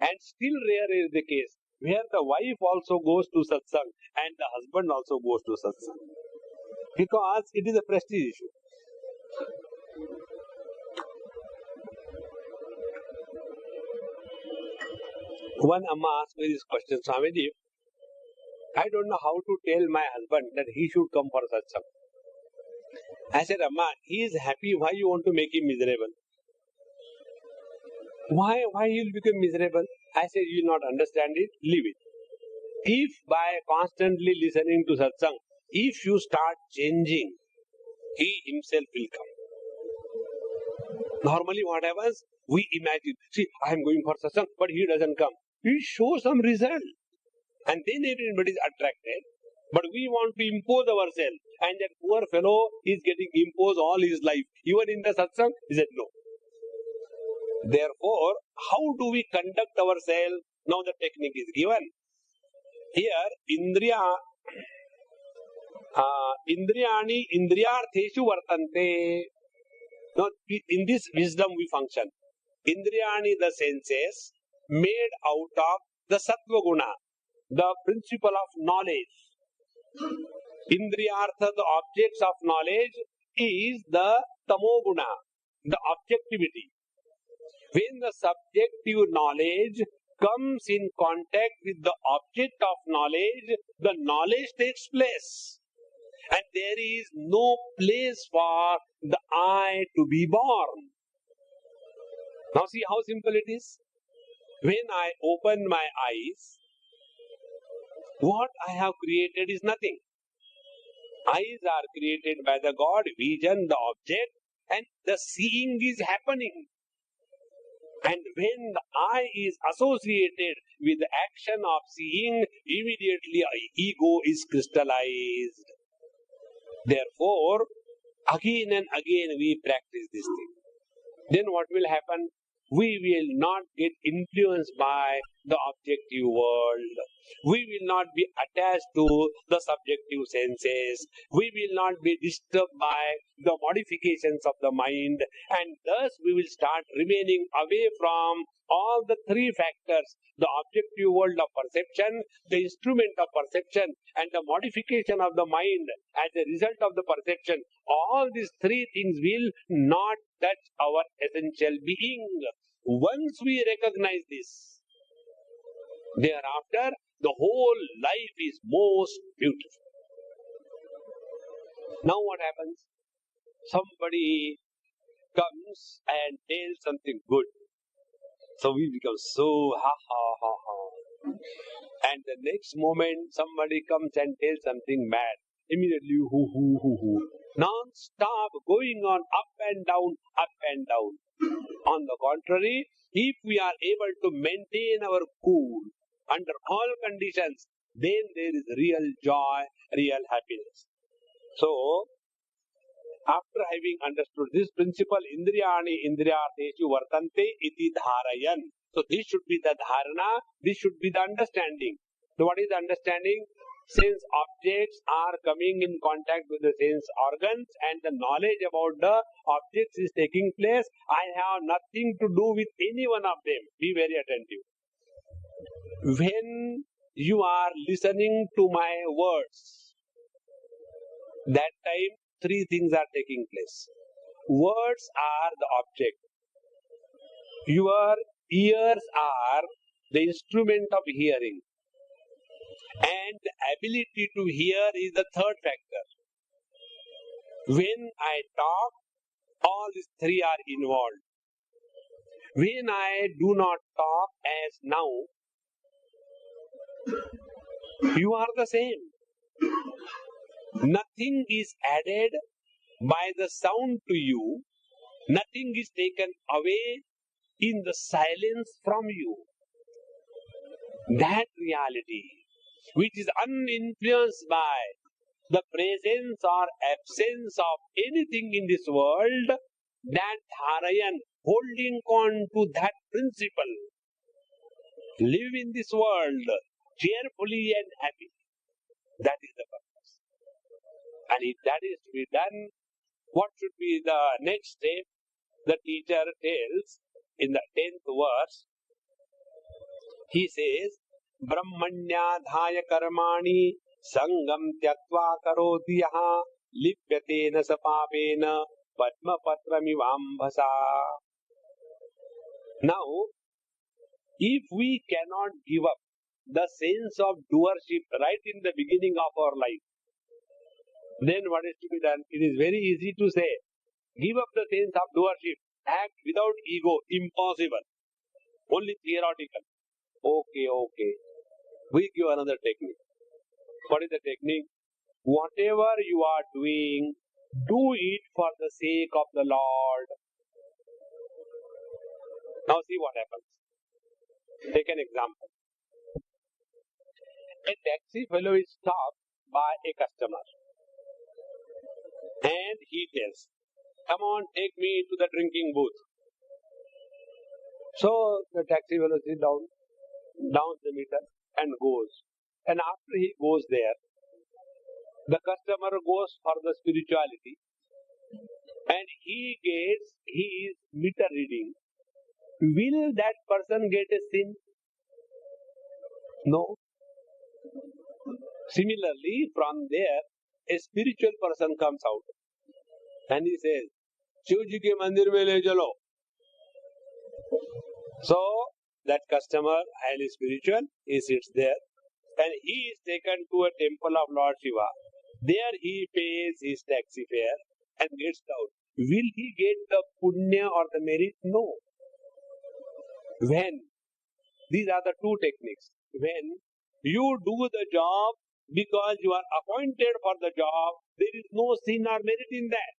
And still rare is the case where the wife also goes to satsang and the husband also goes to satsang. Because it is a prestige issue. One Amma asked me this question, Swamiji, I don't know how to tell my husband that he should come for satsang. I said, Amma, he is happy, why you want to make him miserable? Why he will become miserable? I said, you will not understand it, leave it. If by constantly listening to satsang, if you start changing, he himself will come. Normally what happens? We imagine, see, I am going for satsang, but he doesn't come. We show some result. And then everybody is attracted. But we want to impose ourselves. And that poor fellow is getting imposed all his life. Even in the satsang, he said no. Therefore, how do we conduct ourselves? Now the technique is given. Here, indriyani indriyartheshu vartante. Now, in this wisdom we function. Indriyani, the senses, made out of the sattva guna, the principle of knowledge. Indriyartha, the objects of knowledge, is the tamo guna, the objectivity. When the subjective knowledge comes in contact with the object of knowledge, the knowledge takes place. And there is no place for the I to be born. Now see how simple it is. When I open my eyes, What I have created is nothing. Eyes are created by the God, vision, the object, and the seeing is happening. And when the eye is associated with the action of seeing, immediately ego is crystallized. Therefore, again and again we practice this thing. Then what will happen? We will not get influenced by the objective world. We will not be attached to the subjective senses. We will not be disturbed by the modifications of the mind. And thus we will start remaining away from all the three factors: the objective world of perception, the instrument of perception, and the modification of the mind as a result of the perception. All these three things will not touch our essential being. Once we recognize this, thereafter the whole life is most beautiful. Now what happens? Somebody comes and tells something good. So we become so ha ha ha ha. And the next moment somebody comes and tells something bad. Immediately hoo hoo hoo hoo. Non-stop going on up and down, up and down. On the contrary, if we are able to maintain our cool under all conditions, then there is real joy, real happiness. So, after having understood this principle, Indriyani Indriyarteshu Vartante iti dharayan. So, this should be the dharana, this should be the understanding. So, what is the understanding? Since objects are coming in contact with the sense organs and the knowledge about the objects is taking place, I have nothing to do with any one of them. Be very attentive. When you are listening to my words, that time three things are taking place. Words are the object. Your ears are the instrument of hearing. And the ability to hear is the third factor. When I talk, all these three are involved. When I do not talk as now, you are the same. Nothing is added by the sound to you. Nothing is taken away in the silence from you. That reality, which is uninfluenced by the presence or absence of anything in this world, that dharayan, holding on to that principle, live in this world cheerfully and happy. That is the purpose. And if that is to be done, what should be the next step? The teacher tells in the 10th verse, he says, Brahmanyadhaya karmani sangam tyaktva karoti yaha lipyatena sapapena padma patramivambhasa. Now, if we cannot give up the sense of doership right in the beginning of our life, then what is to be done? It is very easy to say, give up the sense of doership, act without ego, impossible, only theoretical. Okay. We give another technique. What is the technique? Whatever you are doing, do it for the sake of the Lord. Now see what happens. Take an example. A taxi fellow is stopped by a customer. And he tells, come on, take me to the drinking booth. So the taxi fellow sits down, downs the meter and goes. And after he goes there, the customer goes for the spirituality and he gets his meter reading. Will that person get a sin? No. Similarly, from there, a spiritual person comes out and he says, Shivji ke mandir mein le chalo. So, that customer, highly spiritual, he sits there and he is taken to a temple of Lord Shiva. There he pays his taxi fare and gets out. Will he get the punya or the merit? No. When? These are the two techniques. When You do the job because you are appointed for the job. There is no sin or merit in that.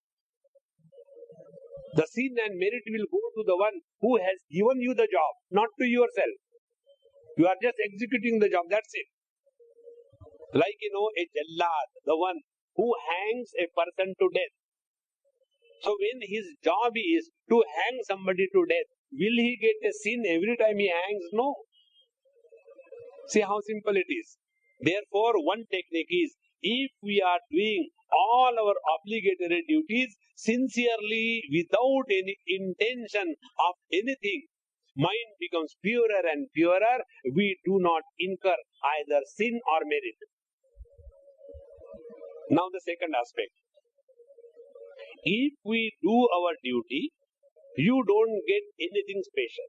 The sin and merit will go to the one who has given you the job, not to yourself. You are just executing the job, that's it. Like, a jallad, the one who hangs a person to death. So when his job is to hang somebody to death, will he get a sin every time he hangs? No. See how simple it is. Therefore, one technique is, if we are doing all our obligatory duties sincerely without any intention of anything, mind becomes purer and purer. We do not incur either sin or merit. Now the second aspect. If we do our duty, you don't get anything special.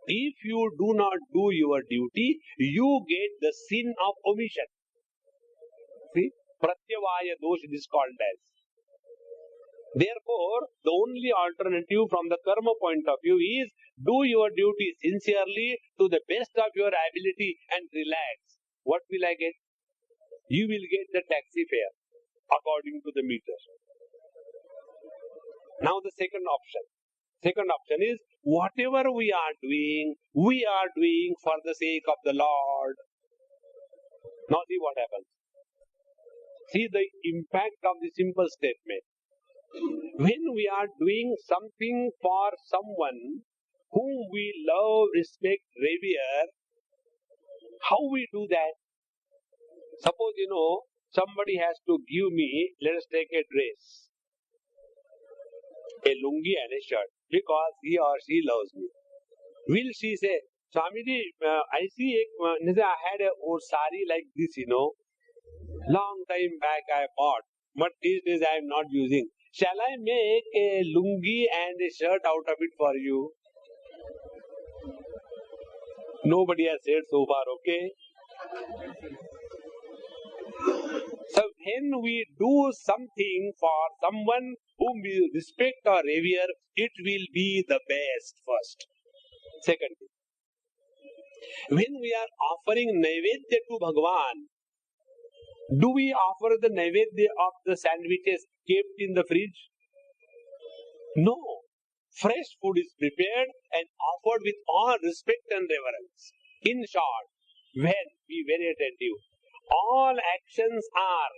If you do not do your duty, you get the sin of omission. See, pratyavaya dosh it is called as. Therefore, the only alternative from the karma point of view is do your duty sincerely to the best of your ability and relax. What will I get? You will get the taxi fare according to the meter. Now the second option. Second option is whatever we are doing for the sake of the Lord. Now see what happens. See the impact of the simple statement. When we are doing something for someone whom we love, respect, revere, how we do that? Suppose, somebody has to give me, let us take a dress, a lungi and a shirt, because he or she loves me. Will she say, Swamiji, I see, I had a sari like this, long time back I bought, but these days I am not using. Shall I make a lungi and a shirt out of it for you? Nobody has said so far, okay? So when we do something for someone whom we respect or revere, it will be the best first. Secondly, when we are offering naivedya to Bhagavan, do we offer the naivedya of the sandwiches kept in the fridge? No. Fresh food is prepared and offered with all respect and reverence. In short, when be very attentive, all actions are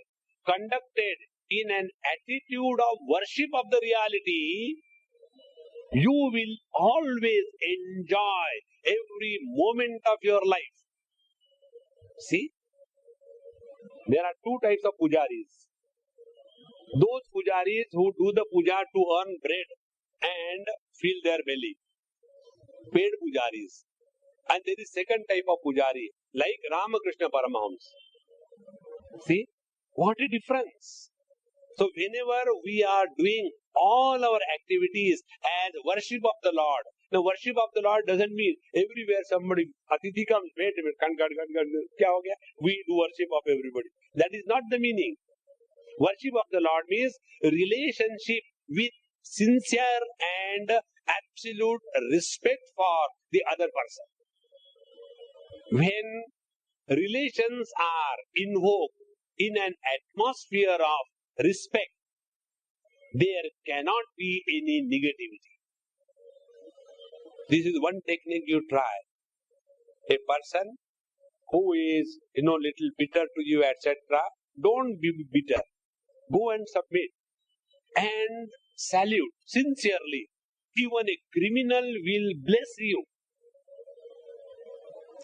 conducted in an attitude of worship of the reality, you will always enjoy every moment of your life. See, there are two types of pujaris. Those pujaris who do the puja to earn bread and fill their belly. Paid pujaris. And there is second type of pujari, like Ramakrishna Paramahamsa. See, what a difference. So whenever we are doing all our activities as worship of the Lord, now worship of the Lord doesn't mean everywhere somebody, Atithi comes, wait a minute, kya ho gaya? We do worship of everybody. That is not the meaning. Worship of the Lord means relationship with sincere and absolute respect for the other person. When relations are invoked in an atmosphere of respect, there cannot be any negativity. This is one technique you try. A person who is, little bitter to you, etc., don't be bitter. Go and submit and salute sincerely. Even a criminal will bless you.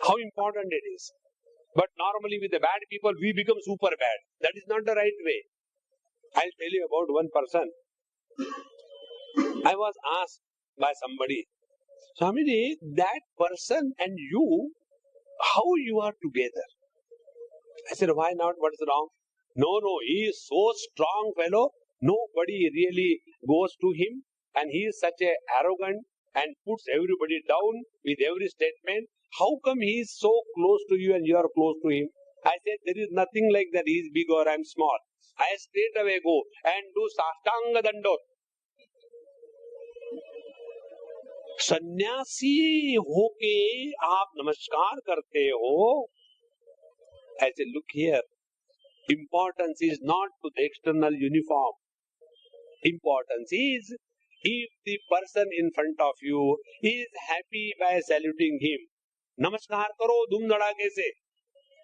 How important it is. But normally with the bad people, we become super bad. That is not the right way. I'll tell you about one person. I was asked by somebody, Swamiji, that person and you, how you are together? I said, why not? What's wrong? No, he is so strong fellow. Nobody really goes to him. And he is such a arrogant and puts everybody down with every statement. How come he is so close to you and you are close to him? I said, there is nothing like that. He is big or I am small. I straight away go and do Satsang Dandot. सन्यासी होके आप नमस्कार करते हो I say, look here, importance is not to the external uniform. Importance is if the person in front of you is happy by saluting him, namaskar karo dhum dhadake se.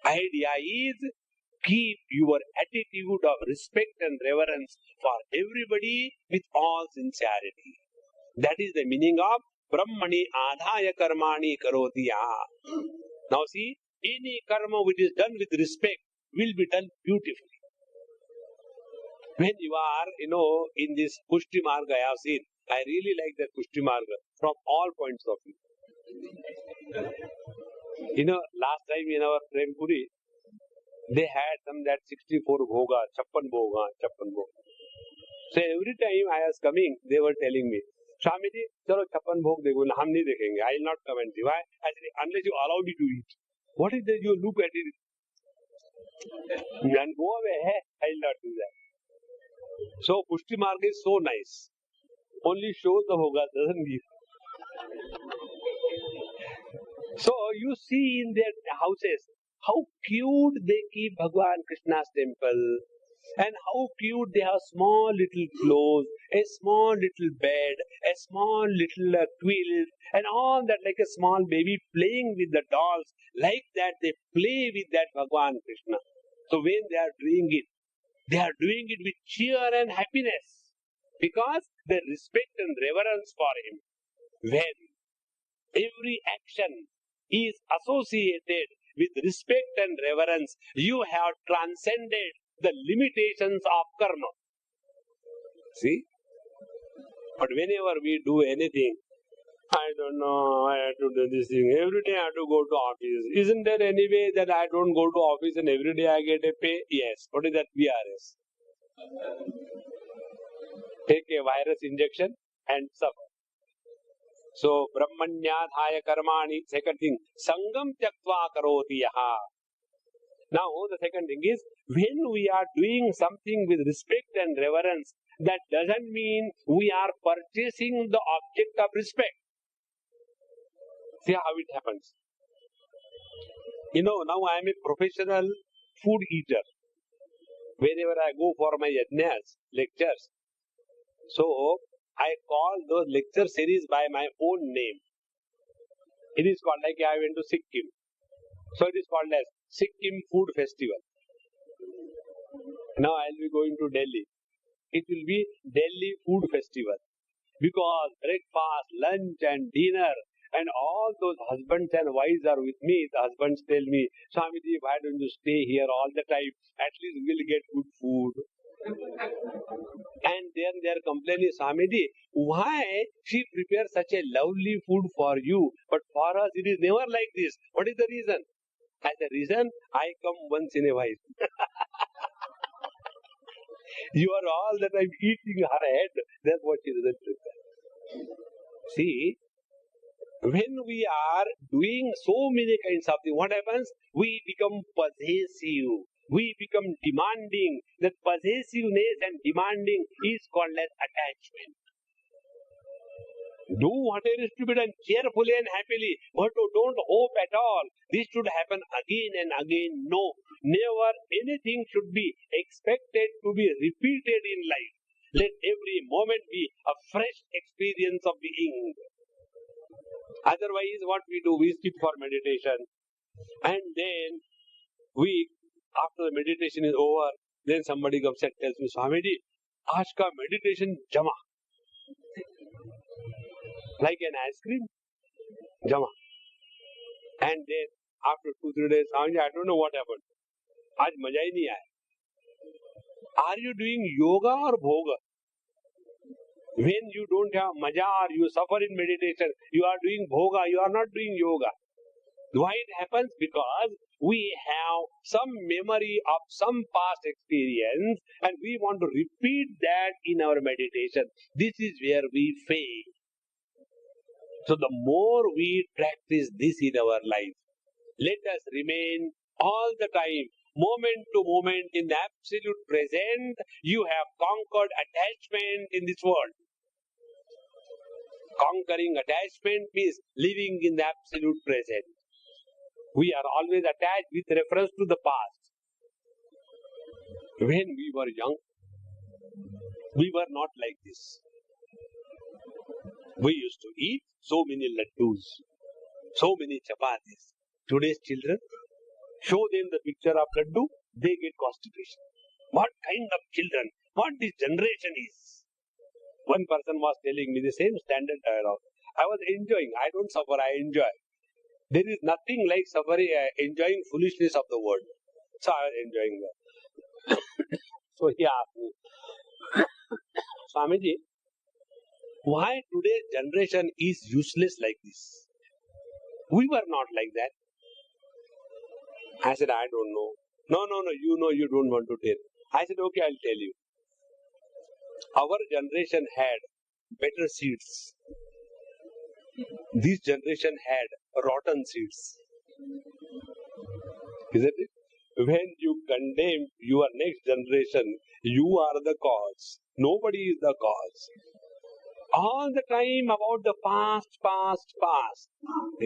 Idea is keep your attitude of respect and reverence for everybody with all sincerity. That is the meaning of Brahmani adhaya karmani karoti yaha. Now see, any karma which is done with respect will be done beautifully. When you are, in this Pushti Marga, I have seen, I really like that Pushti Marga from all points of view. Last time in our Prempuri, they had that 64 bhoga, 56 bhoga, 56 bhoga. So every time I was coming, they were telling me, Swamiji, chalo 56 bhog dekho, hum nahi dekhenge. I will not comment. Why? I said, unless you allow me to eat. What is that you look at it? And go away, I will not do that. So Pushti Marga is so nice. Only shows the bhoga, doesn't give. So you see in their houses, how cute they keep Bhagwan Krishna's temple, and how cute they have small little clothes, a small little bed, a small little quilt, and all that, like a small baby playing with the dolls. Like that they play with that Bhagwan Krishna. So when they are doing it, they are doing it with cheer and happiness, because they respect and reverence for him. When every action is associated with respect and reverence, you have transcended the limitations of karma. See? But whenever we do anything, I don't know, I have to do this thing. Every day I have to go to office. Isn't there any way that I don't go to office and every day I get a pay? Yes. What is that? VRS. Take a virus injection and suffer. So, Brahmanyadhaya karmani, second thing, Sangam tyaktva karoti yaha. Now, the second thing is, when we are doing something with respect and reverence, that doesn't mean we are purchasing the object of respect. See how it happens. Now I am a professional food eater. Whenever I go for my yajnas, lectures, so I call those lecture series by my own name. It is called, like I went to Sikkim. So it is called as Sikkim Food Festival. Now I will be going to Delhi. It will be Delhi Food Festival. Because breakfast, lunch and dinner and all those husbands and wives are with me. The husbands tell me, Swamiji, why don't you stay here all the time? At least we'll get good food. And then they are complaining, Swamiji, why she prepares such a lovely food for you, but for us it is never like this. What is the reason? As a reason, I come once in a while. You are all the time eating her head. That's what she doesn't prepare. See, when we are doing so many kinds of things, what happens? We become possessive. We become demanding. That possessiveness and demanding is called as attachment. Do whatever is to be done cheerfully and happily, but don't hope at all this should happen again and again. No, never anything should be expected to be repeated in life. Let every moment be a fresh experience of being. Otherwise, what we do, we skip for meditation, and then after the meditation is over, then somebody comes and tells me, Swamiji, aaj ka meditation jama. Like an ice cream, jama. And then after 2-3 days, Swamiji, I don't know what happened. Aaj maja hi nahi aaya. Are you doing yoga or bhoga? When you don't have maja or you suffer in meditation, you are doing bhoga, you are not doing yoga. Why it happens? Because we have some memory of some past experience and we want to repeat that in our meditation. This is where we fail. So the more we practice this in our life, let us remain all the time, moment to moment, in the absolute present. You have conquered attachment in this world. Conquering attachment means living in the absolute present. We are always attached with reference to the past. When we were young, we were not like this. We used to eat so many laddus, so many chapatis. Today's children, show them the picture of laddu, they get constipation. What kind of children? What this generation is? One person was telling me the same standard dialogue. I was enjoying. I don't suffer, I enjoy. There is nothing like suffering, enjoying foolishness of the world. So I was enjoying that. So he asked me, Swamiji, why today's generation is useless like this? We were not like that. I said, I don't know. No, you know you don't want to tell. I said, okay, I'll tell you. Our generation had better seeds. This generation had rotten seeds. Isn't it? When you condemn your next generation, you are the cause. Nobody is the cause. All the time about the past.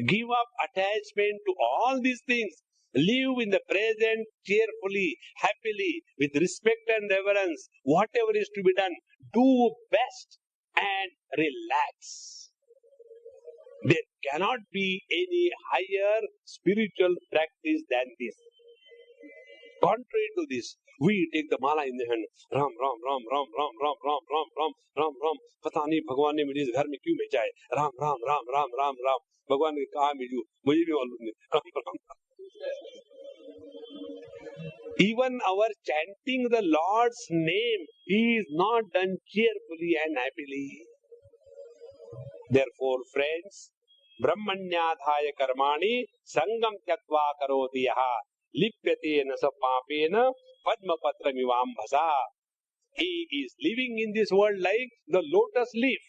Give up attachment to all these things. Live in the present cheerfully, happily, with respect and reverence. Whatever is to be done, do best and relax. There cannot be any higher spiritual practice than this. Contrary to this, we take the mala in the hand. Ram. पता नहीं भगवान ने मुझे इस घर में क्यों भेजा है? राम. भगवान ने कहा मुझे भी मालूम नहीं. Ram. Even our chanting the Lord's name is not done cheerfully and happily. Therefore, friends, brahmanyadhaya karmani sangam tyatva karoti yaha lipyate na sa papena padma patra mivambhasa. He is living in this world like the lotus leaf.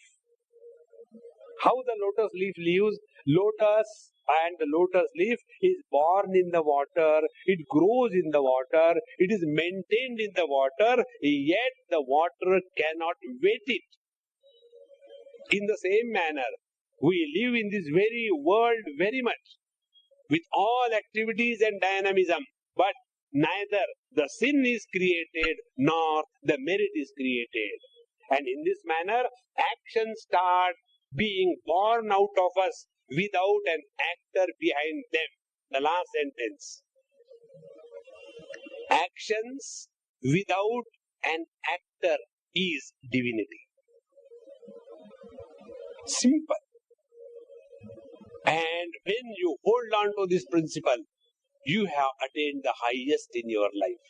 How the lotus leaf lives? Lotus and the lotus leaf is born in the water, it grows in the water, it is maintained in the water, yet the water cannot wet it. In the same manner, we live in this very world very much, with all activities and dynamism, but neither the sin is created nor the merit is created. And in this manner, actions start being born out of us without an actor behind them. The last sentence. Actions without an actor is divinity. Simple. And when you hold on to this principle, you have attained the highest in your life.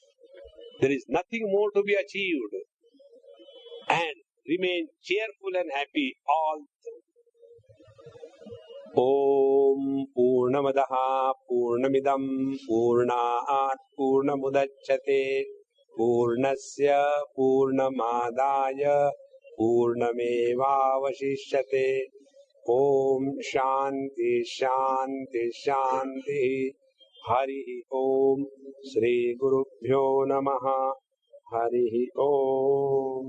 There is nothing more to be achieved. And remain cheerful and happy all through. Om Purnamadaha Purnamidam Purnaat Purnamudachyate Purnasya Purnamadaya Purnamevavashishyate. Om Shanti Hari Om Shri Gurubhyo Namaha Hari Om.